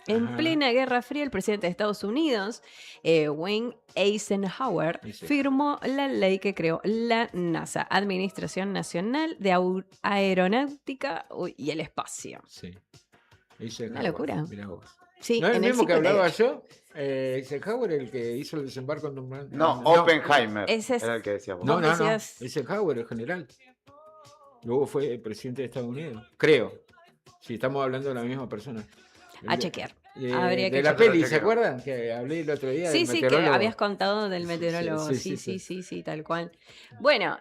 En Ajá. plena Guerra Fría, el presidente de Estados Unidos, Wayne Eisenhower, Sí. firmó la ley que creó la NASA, Administración Nacional de Aeronáutica y el Espacio. Sí. Eisenhower, Una locura. mirá vos. Sí, ¿No es el en el mismo que hablaba 58. yo? Eisenhower, el que hizo el desembarco en Normandía. No, Oppenheimer. Ese es- Era el que decíamos. No, Vos no, no. decías- Eisenhower, el general. Luego fue presidente de Estados Unidos. Creo. Si estamos hablando de la misma persona. A chequear. Habría que de la chequear. peli, ¿se acuerdan? Que hablé el otro día Sí, del sí, que meteorólogo. habías contado del meteorólogo. Sí, tal cual. Bueno,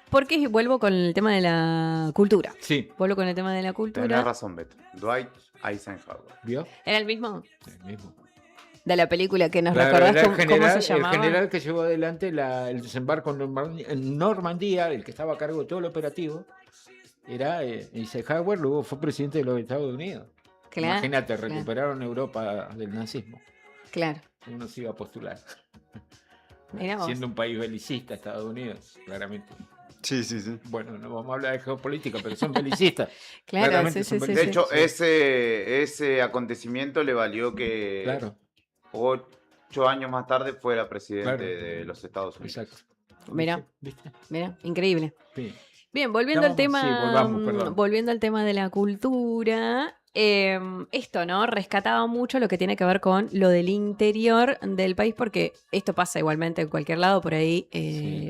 porque vuelvo con el tema de la cultura. Sí. Vuelvo con el tema de la Tenés cultura. razón, Beto. Dwight Eisenhower. ¿Vio? ¿Era el mismo? El mismo. De la película que nos Claro, recordás era cómo se llamaba. el general que llevó adelante el desembarco en Normandía, el que estaba a cargo de todo el operativo, era Eisenhower, luego fue presidente de los Estados Unidos. Claro, Imagínate, claro. recuperaron Europa del nazismo. Claro. Uno se iba a postular. Mirá vos. Siendo un país belicista, Estados Unidos, claramente. Sí, sí, sí. Bueno, no vamos a hablar de geopolítica, pero son belicistas. Claro, Claramente sí, son sí, De belicistas. hecho, ese acontecimiento le valió que Claro. 8 años más tarde fuera presidente Claro. de los Estados Unidos. Exacto. Mirá, ¿Viste? mirá, increíble. Sí. Bien, volviendo al tema, Sí, volvamos, perdón. volviendo al tema de la cultura, esto, ¿no? Rescataba mucho lo que tiene que ver con lo del interior del país, porque esto pasa igualmente en cualquier lado, por ahí,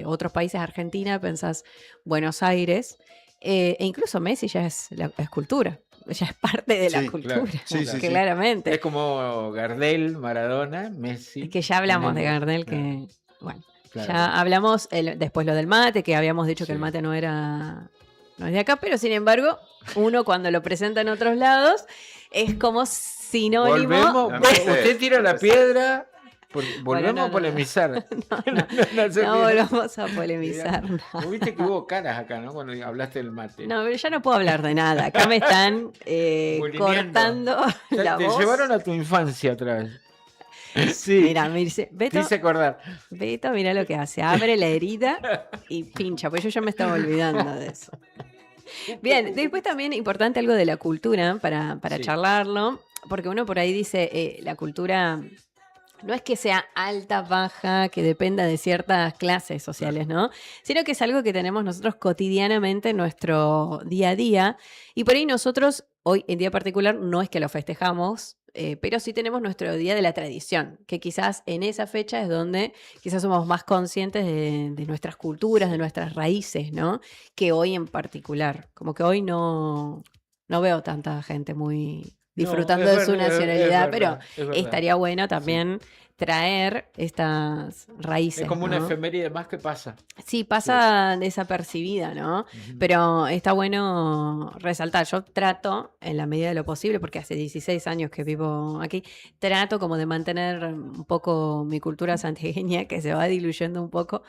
otros países, Argentina, pensás Buenos Aires, e incluso Messi ya es cultura, ya es parte de la Sí, cultura, claro. Sí, sí, sí. claramente. Es como Gardel, Maradona, Messi. Que ya hablamos de Tenemos- Gardel, claro. que, bueno, Claro. ya hablamos después lo del mate, que habíamos dicho que el Sí. mate no es de acá, pero sin embargo, uno cuando lo presenta en otros lados es como sinónimo. Volvemos, de- usted tira la piedra, Bueno, volvemos no, a polemizar. No, se no ríe. volvamos a polemizar. Vos viste que hubo caras acá, ¿no? Cuando hablaste del mate. No, pero ya no puedo hablar de nada. Acá me están Bulineando. cortando la Te voz. llevaron a tu infancia atrás. Sí. Mira, me dice, Te Beto, hice acordar. Beto, mira lo que hace. Abre la herida y pincha, pues yo ya me estaba olvidando de eso. Bien, después también importante algo de la cultura para Sí. charlarlo, porque uno por ahí dice, la cultura no es que sea alta, baja, que dependa de ciertas clases sociales, ¿no? Sino que es algo que tenemos nosotros cotidianamente en nuestro día a día. Y por ahí nosotros, hoy en día particular, no es que lo festejamos, pero sí tenemos nuestro día de la tradición, que quizás en esa fecha es donde quizás somos más conscientes de nuestras culturas, de nuestras raíces, ¿no? Que hoy en particular. Como que hoy no veo tanta gente muy disfrutando No, es de su verdad, es nacionalidad, pero verdad, es verdad. estaría bueno también traer estas raíces. Es como una ¿no? efeméride más que pasa. Sí, pasa desapercibida, ¿no? Pero está bueno resaltar. Yo trato, en la medida de lo posible, porque hace 16 años que vivo aquí, trato como de mantener un poco mi cultura santiagueña, que se va diluyendo un poco.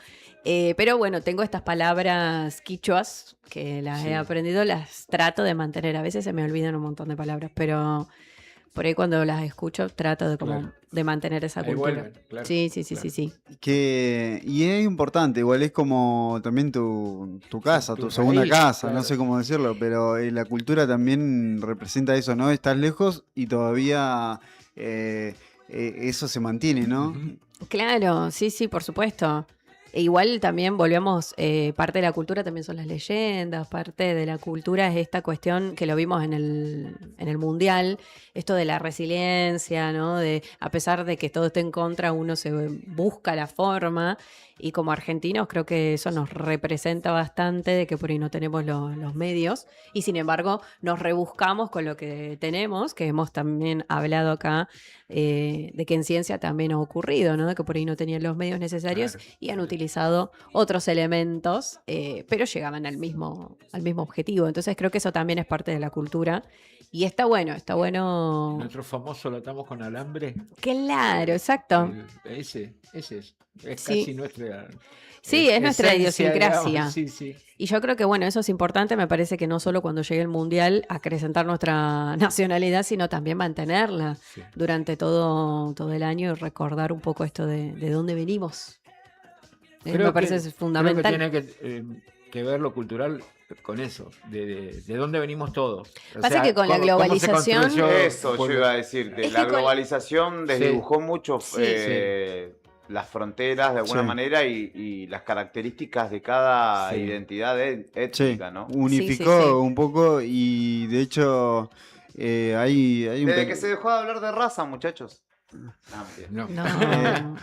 Pero bueno, tengo estas palabras quichuas que las he aprendido, las trato de mantener. A veces se me olvidan un montón de palabras, pero por ahí cuando las escucho trato de como Claro. de mantener esa Ahí cultura. vuelven, claro, Sí, sí. Y es importante, igual es como también tu casa, tu segunda raíz, casa, claro. no sé cómo decirlo, pero la cultura también representa eso, ¿no? Estás lejos y todavía eso se mantiene, ¿no? Claro, sí, por supuesto. E igual también volvemos, parte de la cultura también son las leyendas, parte de la cultura es esta cuestión que lo vimos en el Mundial, esto de la resiliencia, ¿no? De a pesar de que todo esté en contra, uno se busca la forma, y como argentinos creo que eso nos representa bastante, de que por ahí no tenemos los medios, y sin embargo nos rebuscamos con lo que tenemos, que hemos también hablado acá, de que en ciencia también ha ocurrido, ¿no? De que por ahí no tenían los medios necesarios y han utilizado otros elementos, pero llegaban al mismo objetivo. Entonces creo que eso también es parte de la cultura. Y está bueno. Nuestro famoso lo atamos con alambre. Claro, exacto. Ese es. Es Sí. casi nuestra. Sí, es nuestra esencia, idiosincrasia. digamos. Sí. Y yo creo que, bueno, eso es importante, me parece que no solo cuando llegue el Mundial acrecentar nuestra nacionalidad, sino también mantenerla durante todo el año y recordar un poco esto de dónde venimos. Me parece fundamental. Creo que tiene que ver lo cultural con eso, de dónde venimos todos. O Pasa sea, que con la cómo se globalización- construyó Eso por- yo iba a decirte. Es La que con- globalización desdibujó mucho las fronteras de alguna Sí. manera y las características de cada Sí. identidad Sí, étnica, ¿no? unificó un poco y de hecho hay un... Desde que se dejó de hablar de raza, muchachos. No. No.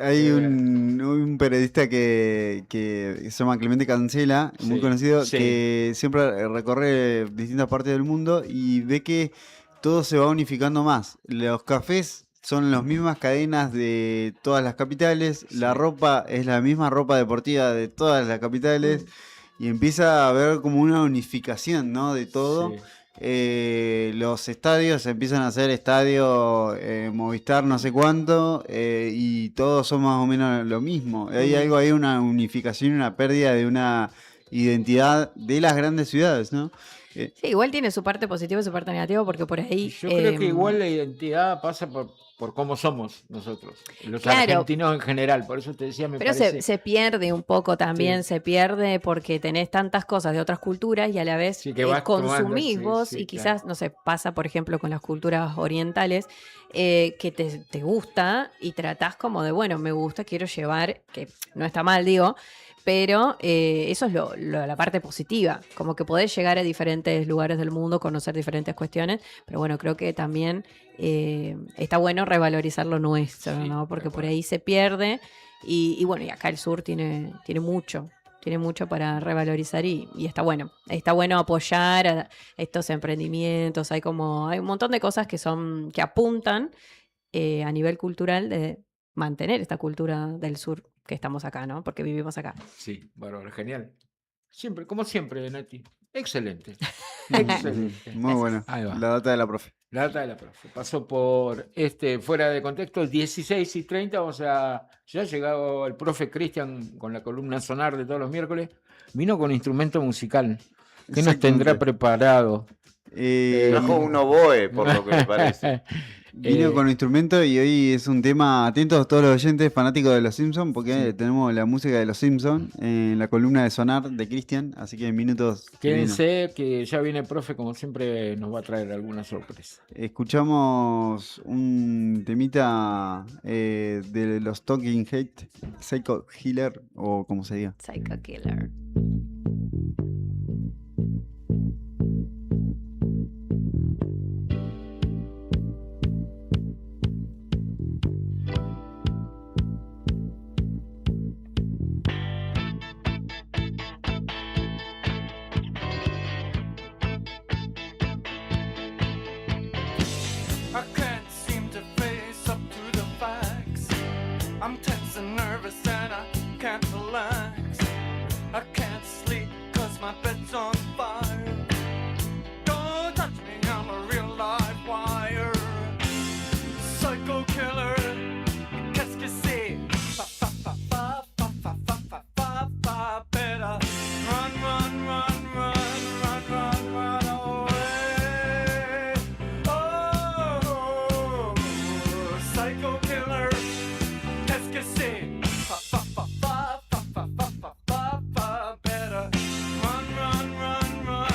Hay un periodista que se llama Clemente Cancela, muy Sí, conocido, sí. que siempre recorre distintas partes del mundo y ve que todo se va unificando más. Los cafés son las mismas cadenas de todas las capitales, la ropa es la misma ropa deportiva de todas las capitales y empieza a haber como una unificación, ¿no? De todo. Sí. Los estadios empiezan a ser estadio Movistar no sé cuánto y todos son más o menos lo mismo. Hay algo ahí, una unificación, una pérdida de una identidad de las grandes ciudades, ¿no? Sí, igual tiene su parte positiva y su parte negativa porque por ahí... Yo creo que igual la identidad pasa por cómo somos nosotros, los Claro. argentinos en general. Por eso te decía, me Pero parece... se pierde un poco también, Sí. se pierde porque tenés tantas cosas de otras culturas y a la vez Sí, que vas tomando, consumís sí, vos sí, y quizás, claro. no sé, pasa por ejemplo con las culturas orientales que te gusta y tratás como de, bueno, me gusta, quiero llevar, que no está mal, digo, pero eso es la parte positiva, como que podés llegar a diferentes lugares del mundo, conocer diferentes cuestiones, pero bueno, creo que también está bueno revalorizar lo nuestro, ¿no? Porque por ahí se pierde y bueno, y acá el sur tiene mucho para revalorizar y está bueno apoyar a estos emprendimientos, hay un montón de cosas que apuntan a nivel cultural de mantener esta cultura del sur que estamos acá, ¿no? Porque vivimos acá. Sí, bárbaro, genial. Siempre, como siempre, Nati. Excelente. Excelente. Muy bueno. Ahí va. La data de la profe. La data de la profe. Pasó por fuera de contexto, 16:30. Vamos a. Ya ha llegado el profe Cristian con la columna sonar de todos los miércoles. Vino con instrumento musical. ¿Qué nos tendrá Exactamente. preparado? Trajo un oboe, por lo que me parece. Vino con instrumento y hoy es un tema, atentos todos los oyentes fanáticos de los Simpsons, porque tenemos la música de los Simpsons en la columna de sonar de Cristian, así que en minutos Quédense que ya viene el profe, como siempre nos va a traer alguna sorpresa. escuchamos un temita de los Talking Heads, Psycho Killer, o como se diga. Psycho Killer. I can't seem to face up to the facts. I'm tense and nervous and I can't relax. I can't sleep 'cause my bed's on fire. Don't touch me, I'm a real live wire. Psycho killer, qu'est-ce que c'est? Fa fa fa fa fa fa fa fa fa fa. Better run, run, run, run, run, run, run away. Oh, psycho killer, qu'est-ce que c'est? Fa fa fa fa fa fa fa fa fa fa. Better run, run, run, run.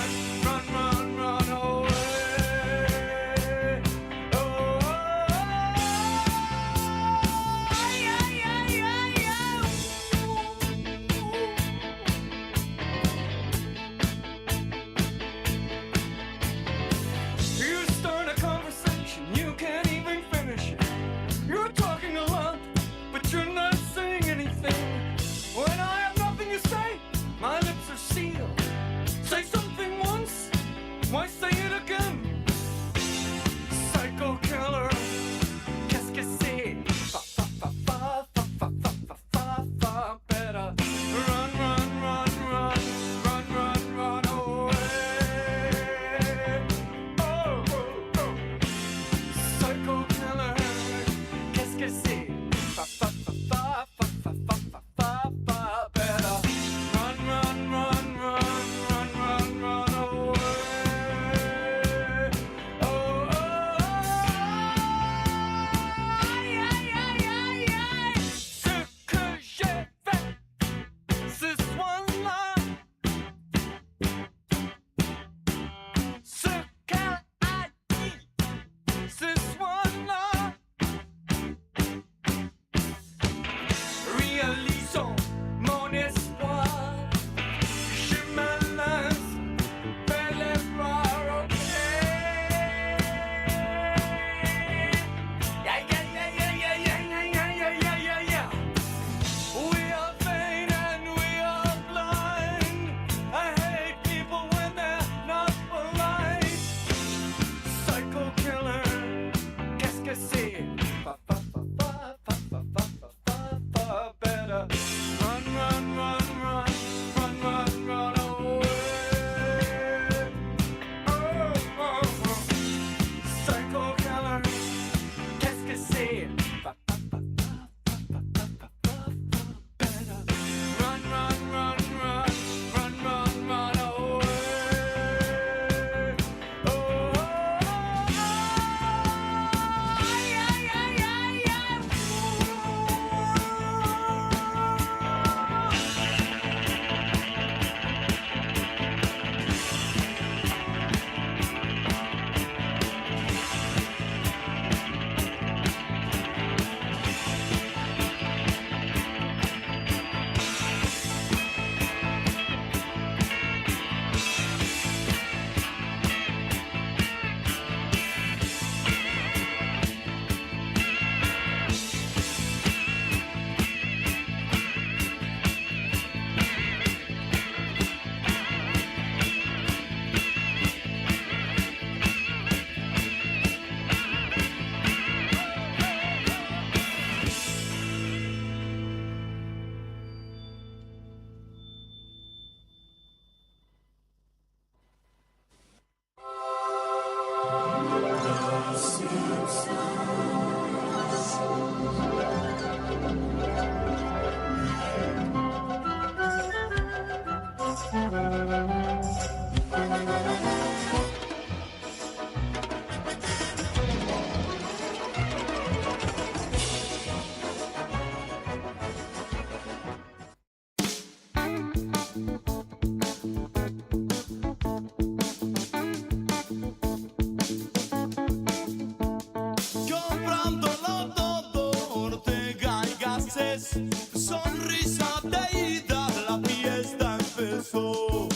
eso.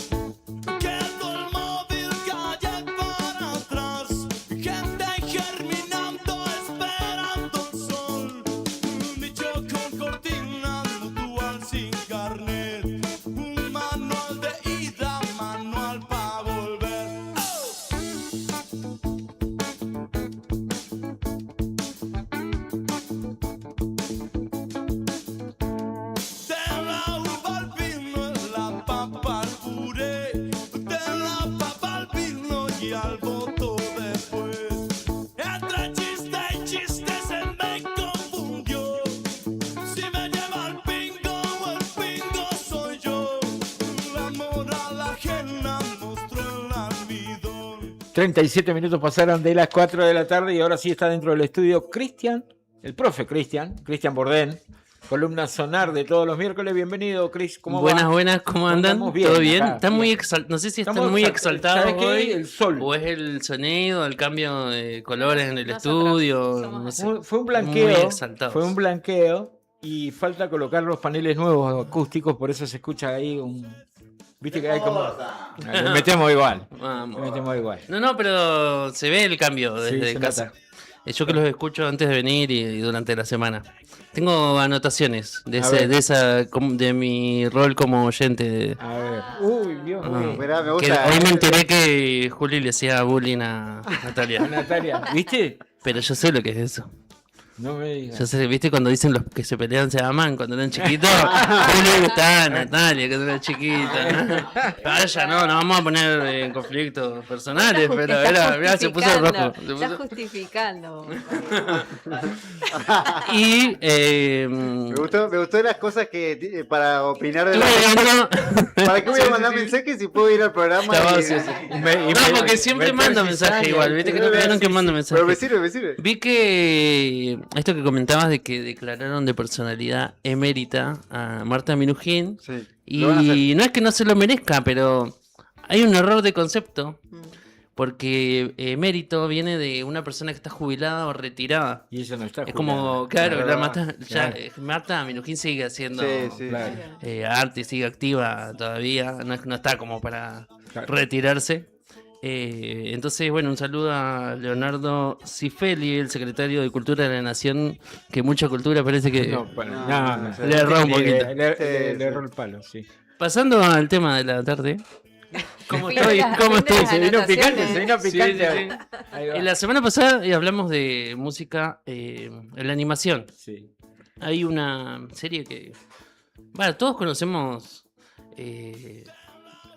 Quedó el móvil calle para atrás. Gente germinando, esperando el sol. Un bicho con cortina dual sin carnet. Un manual de ida, manual para volver. De la uva al vino, la papa al puré. De la papa al vino y al voto después. Entre chiste y chiste se me confundió. Si me lleva el pingo soy yo. La moral ajena mostró el almidón. 37 minutos pasaron de las 4 de la tarde y ahora sí está dentro del estudio Cristian, el profe Cristian Bordén, columna sonar de todos los miércoles. Bienvenido, Cris. ¿Cómo Buenas, va? buenas, ¿cómo andan? Andamos bien, ¿Todo bien? acá, Están muy bien. no sé si están Estamos muy ¿sabes exaltados qué? hoy. El sol. O es el sonido, el cambio de colores en el Nosotros estudio. somos No sé. Fue un Muy blanqueo. exaltados. Fue un blanqueo y falta colocar los paneles nuevos acústicos, por eso se escucha ahí un. Viste que hay como. Le metemos igual. Vamos. Le metemos igual. No, pero se ve el cambio Sí, desde se casa. nota. Yo que los escucho antes de venir y durante la semana. Tengo anotaciones de, A ver. de mi rol como oyente. A ver. Uy, Dios mío. Mirá, me Que gusta. hoy me enteré que Juli le hacía bullying a Natalia. Natalia, ¿viste? Pero yo sé lo que es eso. No me digas. Yo sé, ¿viste cuando dicen los que se pelean se aman cuando eran chiquitos? Juli le gustaba a Natalia cuando era chiquita, ¿no? Ahora ya no vamos a poner en conflictos personales, pero era, mirá, se puso rojo. se Está puso- justificando. Y Me gustó las cosas que para opinar de la... bueno, ¿Para qué voy a Sí, mandar sí, sí. mensajes si puedo ir al programa? Estaba y- sí, sí. No, porque siempre mando mensaje igual, viste que no pidieron que mando mensaje. Pero me sirve. Vi que esto que comentabas de que declararon de personalidad emérita a Marta Minujín, Sí, lo van a hacer. y no es que no se lo merezca, pero hay un error de concepto, porque emérito viene de una persona que está jubilada o retirada. Y ella no está Es como, jubilada. claro, Claro. la Marta, Claro. Marta Minujín sigue haciendo Sí. Claro. arte, sigue activa todavía, no está como para Claro. retirarse. Entonces, bueno, un saludo a Leonardo Cifeli, el secretario de Cultura de la Nación, que mucha cultura parece que... No, no, Le erró un poquito. Le erró el palo, sí. Pasando al tema de la tarde. ¿Cómo estoy? ¿Cómo Fin de estoy? las Se vino anotaciones. picante, se vino Sí, picante. sí, sí. Ahí va. La semana pasada hablamos de música en la animación. Sí. Hay una serie que... Bueno, todos conocemos...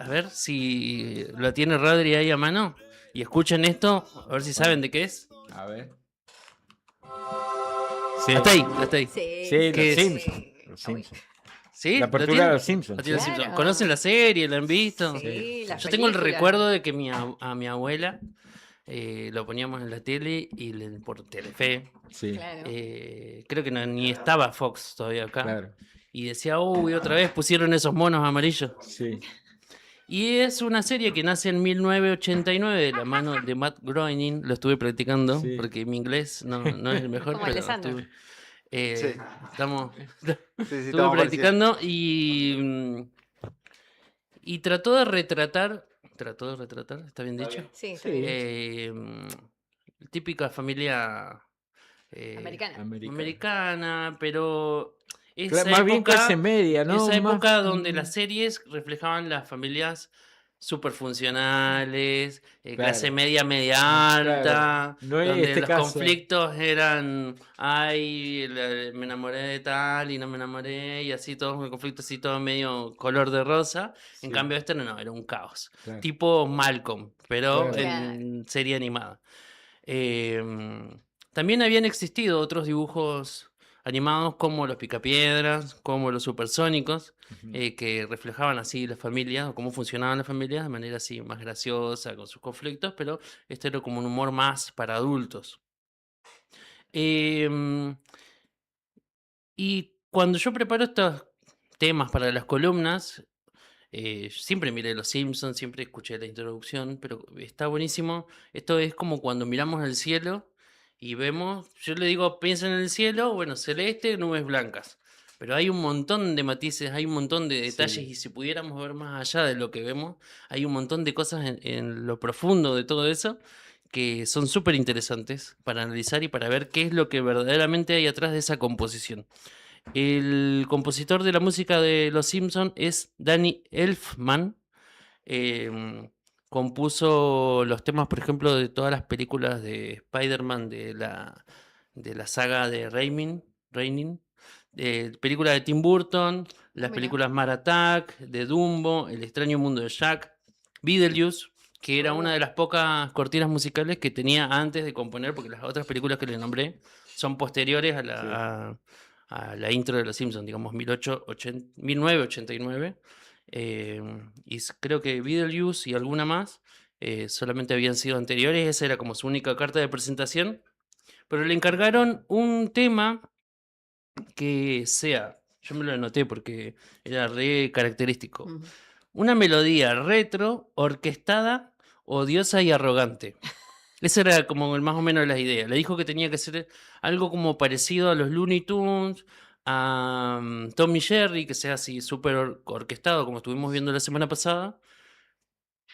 a ver si la tiene Rodri ahí a mano. Y escuchen esto, a ver si saben de qué es. A ver. Sí. Hasta ahí, hasta ahí. Sí, Sí, ¿Qué los es? Simpsons. Los Simpsons. ¿Sí? La ¿Lo apertura tienen? de los Simpsons. ¿Lo tienen sí. Simpsons? Claro. ¿Conocen la serie? ¿La han visto? Sí, las Yo tengo el películas. recuerdo de que a mi abuela lo poníamos en la tele y por Telefe. Sí, Claro. Creo que ni estaba Fox todavía acá. claro. Y decía, uy, otra vez pusieron esos monos amarillos. Sí. Y es una serie que nace en 1989 de la mano de Matt Groening. Lo estuve practicando Sí. porque mi inglés no es el mejor. Como pero Alessandro. estuve, Sí. estamos, Sí, estuve estamos practicando y trató de retratar, ¿está bien dicho? Sí, está Sí. bien. Típica familia Americana. americana, pero esa Claro, más bien época, clase media, ¿no? esa Más- época donde las series reflejaban las familias súper funcionales, clase Claro. media, media alta, Claro. No es donde este los caso. conflictos eran, ay, me enamoré de tal y no me enamoré, y así todos un conflicto así todo medio color de rosa. En Sí. cambio este no, era un caos. Claro. Tipo Malcolm, pero Claro. en serie animada. También habían existido otros dibujos animados como los Picapiedras, como los Supersónicos, que reflejaban así las familias o cómo funcionaban las familias de manera así más graciosa, con sus conflictos, pero este era como un humor más para adultos. Em, y cuando yo preparo estos temas para las columnas, siempre miré Los Simpsons, siempre escuché la introducción, pero está buenísimo. Esto es como cuando miramos el cielo y vemos, yo le digo, piensa en el cielo, bueno, celeste, nubes blancas. Pero hay un montón de matices, hay un montón de detalles, Sí. y si pudiéramos ver más allá de lo que vemos, hay un montón de cosas en lo profundo de todo eso que son súper interesantes para analizar y para ver qué es lo que verdaderamente hay atrás de esa composición. El compositor de la música de Los Simpsons es Danny Elfman. Compuso los temas, por ejemplo, de todas las películas de Spider-Man de la saga de Raining, películas de Tim Burton, las Mira. películas Mars Attack, de Dumbo, El extraño mundo de Jack, Beetlejuice, que era una de las pocas cortinas musicales que tenía antes de componer, porque las otras películas que le nombré son posteriores a la intro de Los Simpsons, digamos 1989. Creo que Beetlejuice y alguna más solamente habían sido anteriores. Esa era como su única carta de presentación. Pero le encargaron un tema que sea, yo me lo anoté porque era re característico, una melodía retro, orquestada, odiosa y arrogante. Esa era como más o menos la idea. Le dijo que tenía que ser algo como parecido a los Looney Tunes, a Tom y Jerry, que sea así súper orquestado, como estuvimos viendo la semana pasada,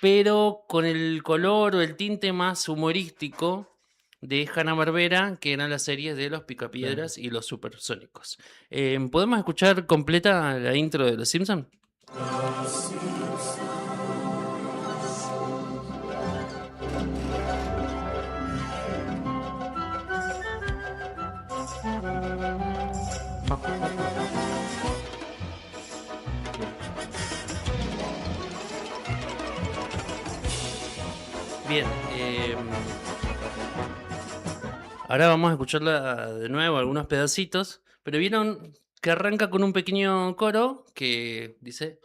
pero con el color o el tinte más humorístico de Hanna-Barbera, que eran las series de los Picapiedras y los Supersónicos. ¿Podemos escuchar completa la intro de Los Simpsons? Bien, ahora vamos a escucharla de nuevo, algunos pedacitos, pero vieron que arranca con un pequeño coro que dice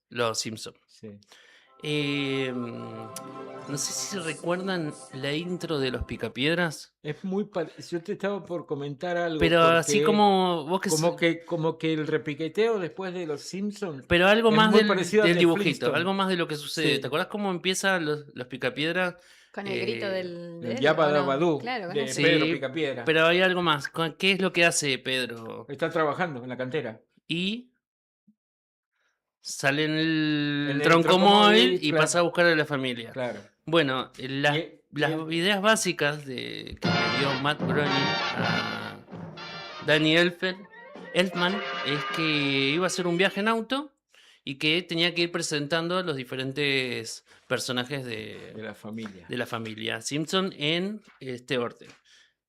Los Simpsons. Sí. No sé si recuerdan la intro de Los Picapiedras. Es muy yo te estaba por comentar algo. Pero así porque como vos que como que el repiqueteo después de Los Simpsons. Pero algo es más muy del, parecido al del de dibujito, Flintstone. algo más de lo que sucede. Sí. ¿Te acordás cómo empieza los Picapiedras? Con el grito de El él, Yabba ¿o no? Dabba Doo Claro, con de eso. Pedro Picapiedra. Pero hay algo más. ¿Qué es lo que hace Pedro? Está trabajando en la cantera. Y sale en el En el troncomóvil y claro. pasa a buscar a la familia. Claro. Bueno, las ideas básicas que le dio Matt Groening a Danny Elfman es que iba a hacer un viaje en auto y que tenía que ir presentando a los diferentes personajes de la familia Simpson en este orden: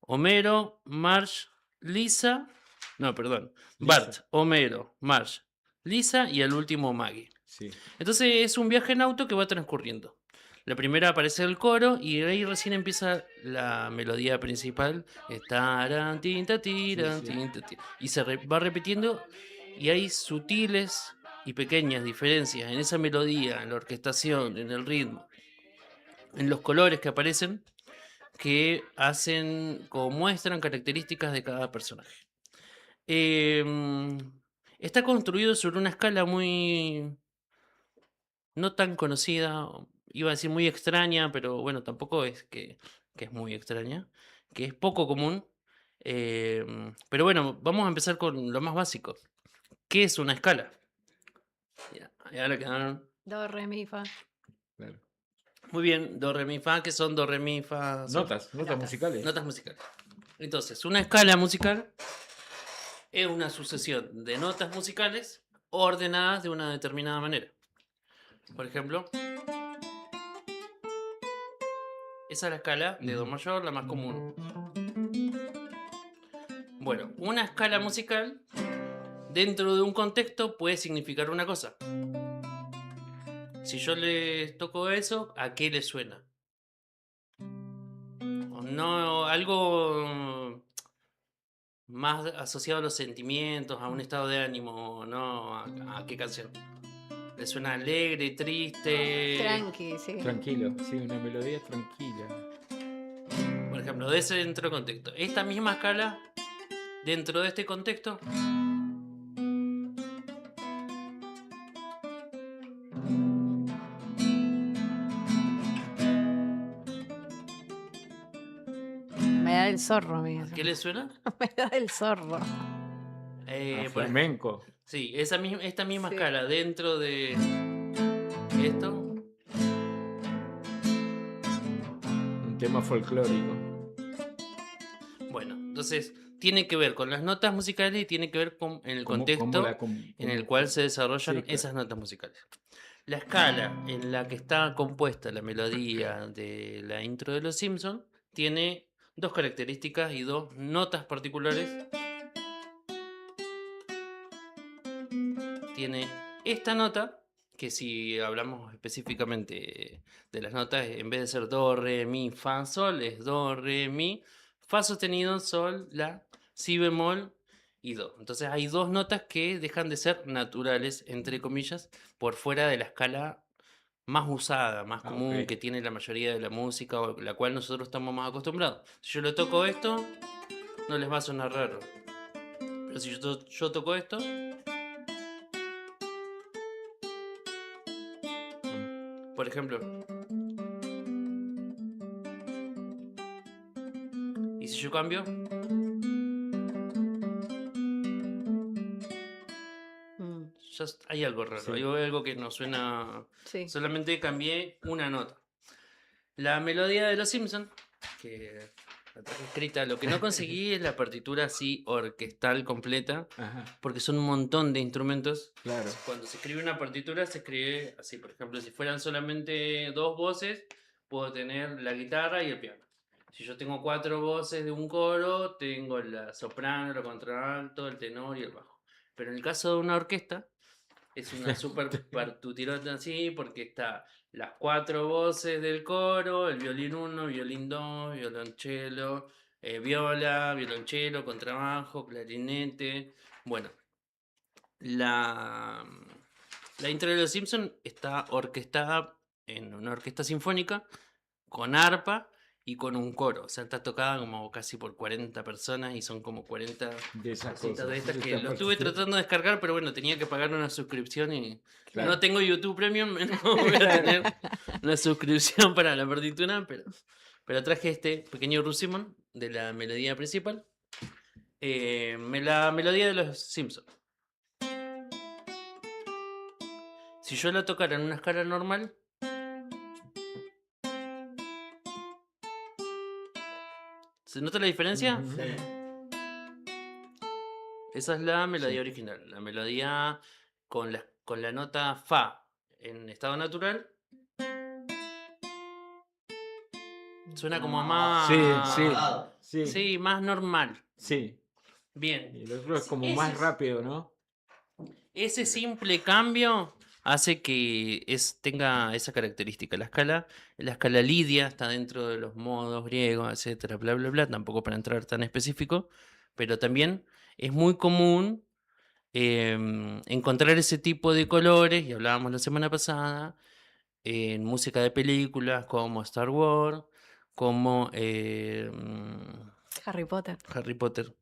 Homero, Marge, Lisa, no, perdón, Bart, Homero, Marge, Lisa y el último Maggie. Sí. Entonces es un viaje en auto que va transcurriendo. La primera aparece el coro y ahí recién empieza la melodía principal. Y se va repitiendo y hay sutiles y pequeñas diferencias en esa melodía, en la orquestación, en el ritmo, en los colores que aparecen, que hacen o muestran características de cada personaje. Está construido sobre una escala muy no tan conocida, iba a decir muy extraña, pero bueno, tampoco es que es muy extraña, que es poco común. Pero bueno, vamos a empezar con lo más básico. ¿Qué es una escala? Y ahora quedaron. Do, re, mi, fa. Muy bien, do, re, mi, fa, que son do, re, mi, fa. Notas musicales. Notas musicales. Entonces, una escala musical es una sucesión de notas musicales ordenadas de una determinada manera. Por ejemplo, esa es la escala de do mayor, la más común. Bueno, una escala musical dentro de un contexto puede significar una cosa. Si yo les toco eso, ¿a qué le suena? No, algo más asociado a los sentimientos, a un estado de ánimo, ¿no? ¿A qué canción? ¿Le suena alegre, triste? Tranqui, sí. Tranquilo, sí, una melodía tranquila. Por ejemplo, de ese dentro de contexto. Esta misma escala, dentro de este contexto, Me da el zorro, amigo. ¿qué le suena? Me da el zorro. Por flamenco. Sí, esta misma Sí. escala dentro de esto. Un tema folclórico. Bueno, entonces tiene que ver con las notas musicales y tiene que ver con en el ¿Cómo- contexto cómo la en el cual se desarrollan Sí, claro. esas notas musicales. La escala en la que está compuesta la melodía de la intro de Los Simpsons tiene dos características y dos notas particulares. Tiene esta nota, que si hablamos específicamente de las notas, en vez de ser do, re, mi, fa, sol, es do, re, mi, fa sostenido, sol, la, si bemol y do. Entonces hay dos notas que dejan de ser naturales, entre comillas, por fuera de la escala más usada, más común ok. que tiene la mayoría de la música, o la cual nosotros estamos más acostumbrados. Si yo le toco esto, no les va a sonar raro. Pero si yo toco esto, por ejemplo, y si yo cambio, ya hay algo raro, Sí. hay algo que no suena. Sí. Solamente cambié una nota. La melodía de Los Simpsons, que la traje escrita, lo que no conseguí es la partitura así orquestal completa, Ajá. porque son un montón de instrumentos. Claro. Cuando se escribe una partitura se escribe así, por ejemplo, si fueran solamente dos voces, puedo tener la guitarra y el piano. Si yo tengo 4 voces de un coro, tengo la soprano, la contralto, el tenor y el bajo. Pero en el caso de una orquesta, es una super partiturota así, porque está las 4 voces del coro, el violín 1, violín 2, violonchelo, viola, violonchelo, contrabajo, clarinete. Bueno, la intro de Los Simpsons está orquestada en una orquesta sinfónica con arpa y con un coro. O sea, está tocada como casi por 40 personas y son como 40 De esas cositas cosas. de estas de que estas lo estuve partituras. tratando de descargar, pero bueno, tenía que pagar una suscripción y Claro. no tengo YouTube Premium, no voy a tener una suscripción para la partitura, pero traje este pequeño Rusimon de la melodía principal. La melodía de Los Simpsons. Si yo la tocara en una escala normal, ¿se nota la diferencia? Ujú. Sí. Esa es la melodía Sí. original. La melodía con la nota fa en estado natural suena como más. Sí. Más normal. Sí. Bien. Y el otro es como Ese más es- rápido, ¿no? Ese simple cambio hace que tenga esa característica. La escala lidia está dentro de los modos griegos, etcétera, bla, bla, bla. Tampoco para entrar tan específico, pero también es muy común encontrar ese tipo de colores, y hablábamos la semana pasada, en música de películas como Star Wars, como Harry Potter. Harry Potter.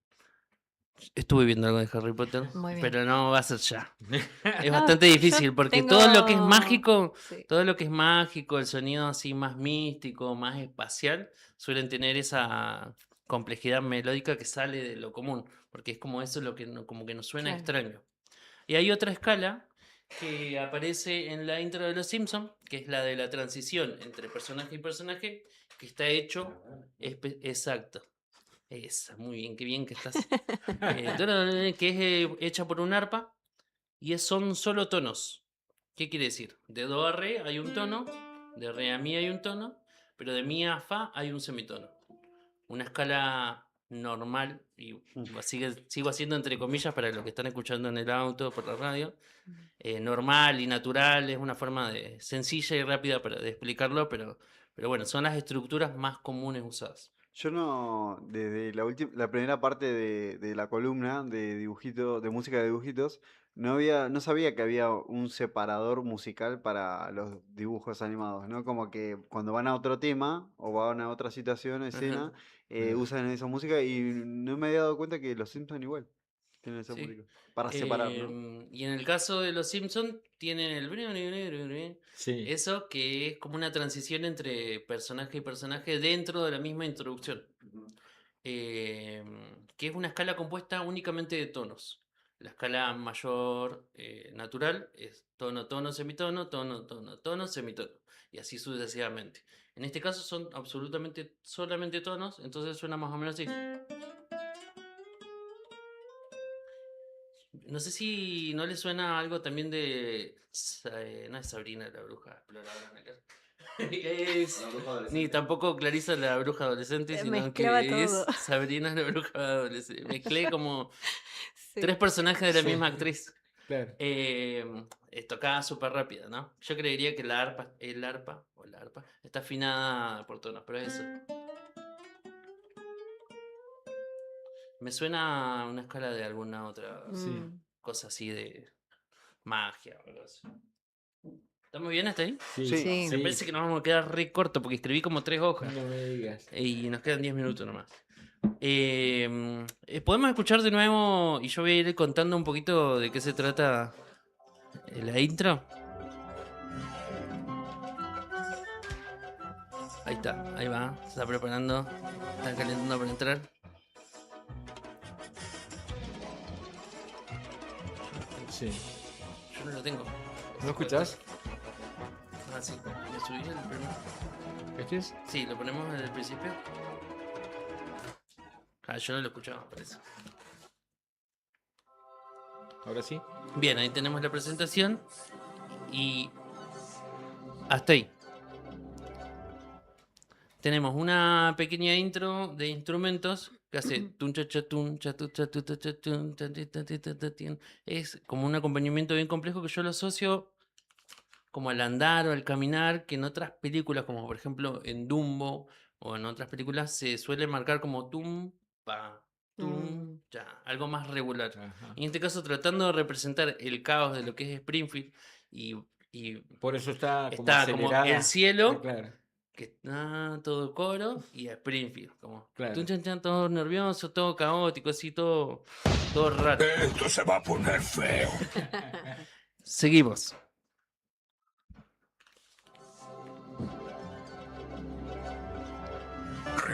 Estuve viendo algo de Harry Potter, Muy bien. pero no va a ser ya. Es No, bastante yo difícil porque tengo- todo lo que es mágico, Sí. todo lo que es mágico, el sonido así más místico, más espacial, suelen tener esa complejidad melódica que sale de lo común, porque es como eso lo que como que nos suena Claro. extraño. Y hay otra escala que aparece en la intro de Los Simpsons, que es la de la transición entre personaje y personaje, que está hecho exacto. Esa, muy bien, qué bien que estás. Que es hecha por un arpa y son solo tonos. ¿Qué quiere decir? De do a re hay un tono, de re a mi hay un tono, pero de mi a fa hay un semitono. Una escala normal, y sigo haciendo entre comillas para los que están escuchando en el auto, por la radio. Normal y natural, es una forma sencilla y rápida de explicarlo, pero bueno, son las estructuras más comunes usadas. Yo no, desde la primera parte de la columna de dibujito, de música de dibujitos, no sabía que había un separador musical para los dibujos animados, ¿no? Como que cuando van a otro tema o van a otra situación, escena, usan esa música y no me había dado cuenta que los Simpsons igual tienen esa Sí. música. Para separar, ¿no? Y en el caso de Los Simpsons tienen el Sí. eso que es como una transición entre personaje y personaje dentro de la misma introducción. Que es una escala compuesta únicamente de tonos. La escala mayor natural es tono, tono, semitono, tono, tono, tono, semitono. Y así sucesivamente. En este caso son absolutamente solamente tonos, entonces suena más o menos así. No sé si no le suena algo también de... no es Sabrina la bruja exploradora, ¿no? Es, ni tampoco Clarisa la bruja adolescente, sino Mezclaba que es todo. Sabrina la bruja adolescente. Mezclé como Sí. 3 personajes de la Sí. misma actriz. Claro. Tocada súper rápida, ¿no? Yo creería que la arpa está afinada por tonos, pero es eso. Me suena a una escala de alguna otra cosa así de magia o algo así. ¿Está muy bien hasta ahí? Sí. Me parece que nos vamos a quedar re corto porque escribí como 3 hojas. No me digas. Y nos quedan 10 minutos nomás. Podemos escuchar de nuevo y yo voy a ir contando un poquito de qué se trata la intro. Ahí está, ahí va, se está preparando, está calentando para entrar. Sí. Yo no lo tengo. ¿No escuchás? Ah, sí, me subí el primero. ¿Este es? Sí, lo ponemos desde el principio. Ah, yo no lo escuchaba, parece. Ahora sí. Bien, ahí tenemos la presentación. Y hasta ahí. Tenemos una pequeña intro de instrumentos que hace tun cha cha tun cha tu cha tu ta cha tun ta ti ta ti ta ta tin. Es como un acompañamiento bien complejo que yo lo asocio como al andar o al caminar, que en otras películas, como por ejemplo en Dumbo o en otras películas, se suele marcar como tum pa tum cha, algo más regular. Y en este caso tratando de representar el caos de lo que es Springfield y Por eso está como está como acelerada. el cielo, Claro. que está todo coro, y Springfield, como Claro. tun, chan, chan, todo nervioso, todo caótico, así todo raro. Esto se va a poner feo. Seguimos.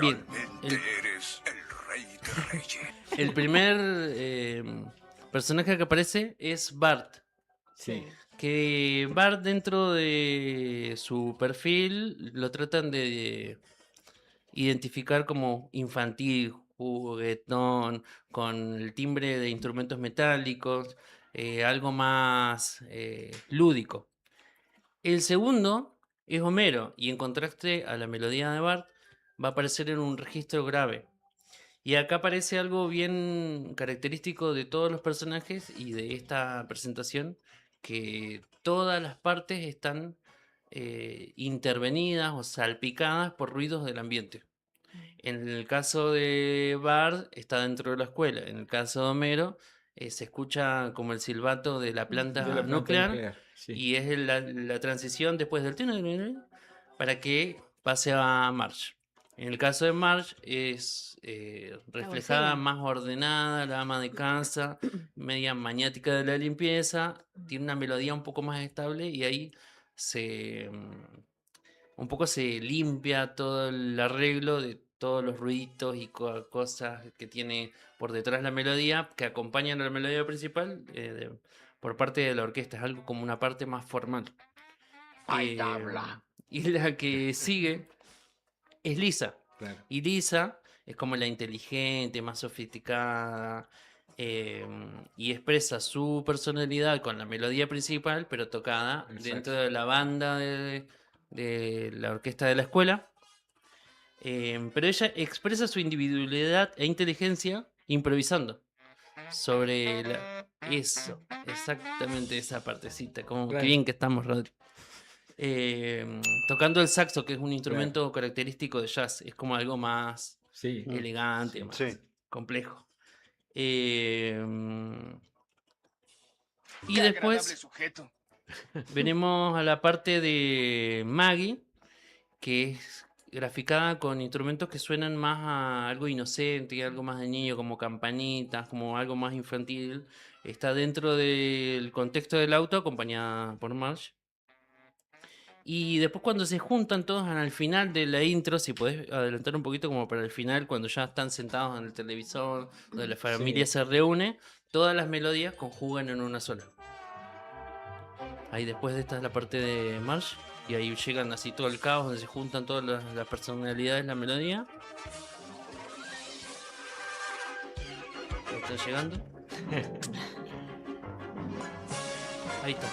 Bien, Eres el rey de reyes. el primer personaje que aparece es Bart. Sí. Que Bart dentro de su perfil lo tratan de identificar como infantil, juguetón, con el timbre de instrumentos metálicos, algo más lúdico. El segundo es Homero, y en contraste a la melodía de Bart, va a aparecer en un registro grave. Y acá aparece algo bien característico de todos los personajes y de esta presentación, que todas las partes están intervenidas o salpicadas por ruidos del ambiente. En el caso de Bart está dentro de la escuela, en el caso de Homero se escucha como el silbato de la planta De la planta nuclear, sí. y es la transición después del para que pase a Marge. En el caso de Marge es reflejada, bocina. más ordenada, la ama de casa, media maniática de la limpieza, tiene una melodía un poco más estable y ahí un poco se limpia todo el arreglo de todos los ruiditos y cosas que tiene por detrás la melodía, que acompañan a la melodía principal por parte de la orquesta. Es algo como una parte más formal. Y la que sigue es Lisa. Claro. Y Lisa es como la inteligente, más sofisticada, y expresa su personalidad con la melodía principal, pero tocada dentro de la banda de la orquesta de la escuela. Pero ella expresa su individualidad e inteligencia improvisando sobre eso, exactamente esa partecita. Como Claro. que bien que estamos, Rodri. Tocando el saxo, que es un instrumento característico de jazz, es como algo más elegante, más complejo. Y Qué agradable después sujeto. venimos a la parte de Maggie, que es graficada con instrumentos que suenan más a algo inocente, algo más de niño, como campanitas, como algo más infantil. Está dentro del contexto del auto, acompañada por Marge. Y después cuando se juntan todos al final de la intro, si podés adelantar un poquito como para el final, cuando ya están sentados en el televisor, donde la familia se reúne, todas las melodías conjugan en una sola. Ahí después de esta es la parte de March, y ahí llegan así todo el caos, donde se juntan todas las personalidades de la melodía. Ahí están llegando. Ahí está.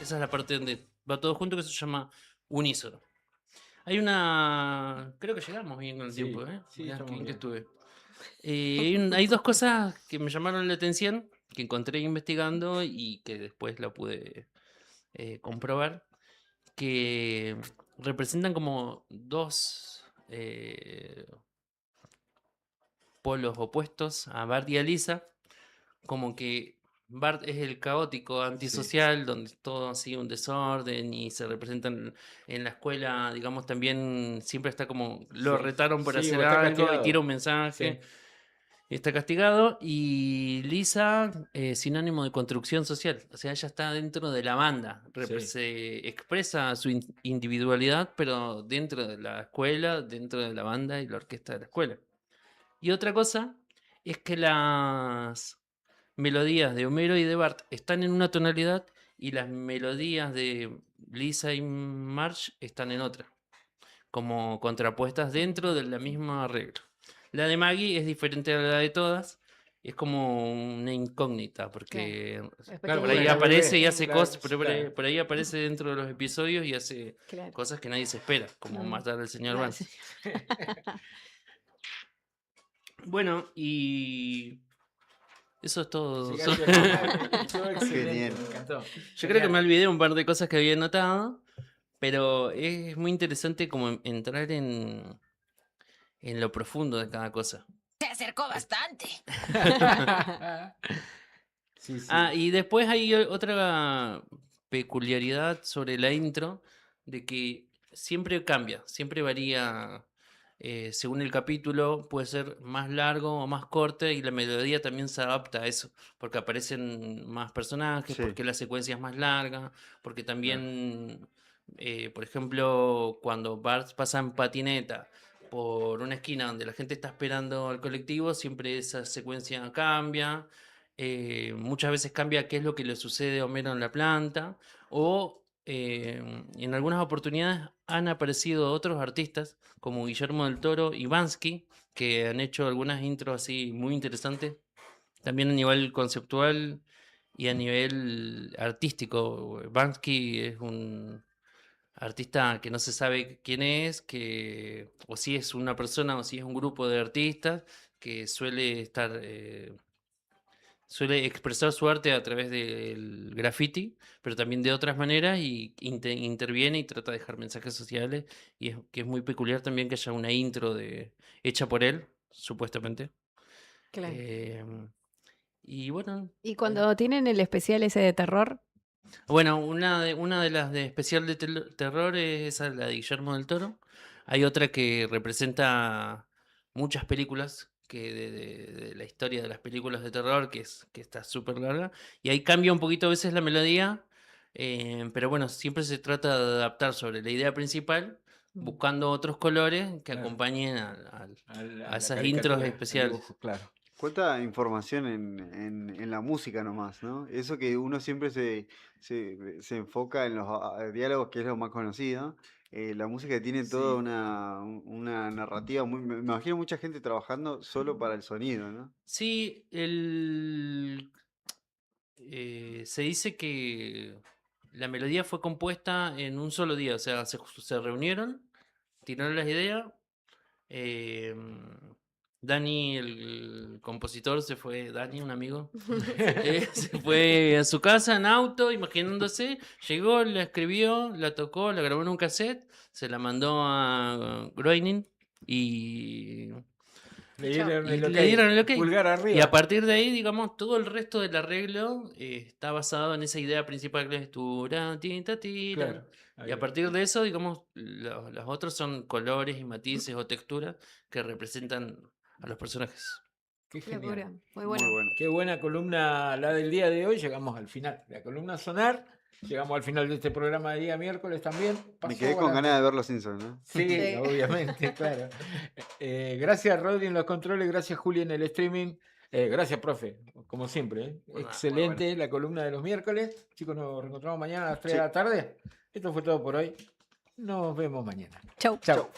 Esa es la parte donde va todo junto, que se llama unísono. Hay una... Creo que llegamos bien con el tiempo, ¿eh? sí, Mirá, estamos qué bien que bien. estuve. Hay dos cosas que me llamaron la atención, que encontré investigando y que después la pude comprobar, que representan como dos polos opuestos a Bart y a Lisa, como que Bart es el caótico antisocial, donde todo sigue un desorden y se representan en la escuela, digamos, también siempre está como, lo Sí. retaron por Sí, hacer o está algo y castigado. tira un mensaje. Sí. Y está castigado. Y Lisa, sinónimo de construcción social. O sea, ella está dentro de la banda. Se expresa su individualidad, pero dentro de la escuela, dentro de la banda y la orquesta de la escuela. Y otra cosa es que las melodías de Homero y de Bart están en una tonalidad y las melodías de Lisa y Marge están en otra, como contrapuestas dentro de la misma arreglo. La de Maggie es diferente a la de todas, es como una incógnita, porque Claro, por ahí porque la aparece bebé, y hace claro, cosas, claro. por ahí aparece dentro de los episodios y hace Claro. cosas que nadie se espera, como No. matar al señor No, Vance. Bueno, y eso es todo. Sí, estuvo excelente, Genial. me encantó. Yo creo que me olvidé un par de cosas que había notado, pero es muy interesante como entrar en lo profundo de cada cosa. Se acercó bastante. Sí, sí. Ah, y después hay otra peculiaridad sobre la intro, de que siempre cambia, siempre varía según el capítulo, puede ser más largo o más corto y la melodía también se adapta a eso, porque aparecen más personajes, Sí. porque la secuencia es más larga, porque también, por ejemplo, cuando Bart pasa en patineta por una esquina donde la gente está esperando al colectivo, siempre esa secuencia cambia. Muchas veces cambia qué es lo que le sucede a Homero en la planta, o en algunas oportunidades han aparecido otros artistas como Guillermo del Toro y Bansky, que han hecho algunas intros así muy interesantes, también a nivel conceptual y a nivel artístico. Bansky es un artista que no se sabe quién es, o si es una persona o si es un grupo de artistas que suele expresar su arte a través del graffiti, pero también de otras maneras y interviene y trata de dejar mensajes sociales y que es muy peculiar también que haya una intro hecha por él, supuestamente. Claro. Y bueno, Y cuando tienen el especial ese de terror, bueno, una de las de especial de terror es esa, la de Guillermo del Toro. Hay otra que representa muchas películas de la historia de las películas de terror, que está súper larga. Y ahí cambia un poquito a veces la melodía, pero bueno, siempre se trata de adaptar sobre la idea principal, buscando otros colores que acompañen a la esas caricatura, intros al especiales. dibujo, claro. Cuánta información en la música nomás, ¿no? Eso que uno siempre se enfoca en los diálogos, que es lo más conocido. La música tiene toda una narrativa muy... Me imagino mucha gente trabajando solo para el sonido, ¿no? Sí, se dice que la melodía fue compuesta en un solo día, o sea, se reunieron, tiraron las ideas. Dani, el compositor, Dani, un amigo, se fue a su casa en auto, imaginándose, llegó, la escribió, la tocó, la grabó en un cassette, se la mandó a Groening y Le dieron el ok, le dieron el ok. pulgar arriba. Y a partir de ahí, digamos, todo el resto del arreglo está basado en esa idea principal que es tura, tita, tira. Claro, ahí Y a va. partir de eso, digamos, los otros son colores y matices o texturas que representan a los personajes. Qué locura. genial. Muy bueno. Qué buena columna la del día de hoy. Llegamos al final. La columna sonar Llegamos al final de este programa de día miércoles también. Me Pasó quedé con volando. ganas de ver los Simpsons, ¿no? Sí, Sí. obviamente, claro. Gracias, Rodri, en los controles. Gracias, Juli, en el streaming. Gracias, profe, como siempre. Bueno, Excelente la columna de los miércoles. Chicos, nos reencontramos mañana a las 3 Sí. de la tarde. Esto fue todo por hoy. Nos vemos mañana. Chau. Chau.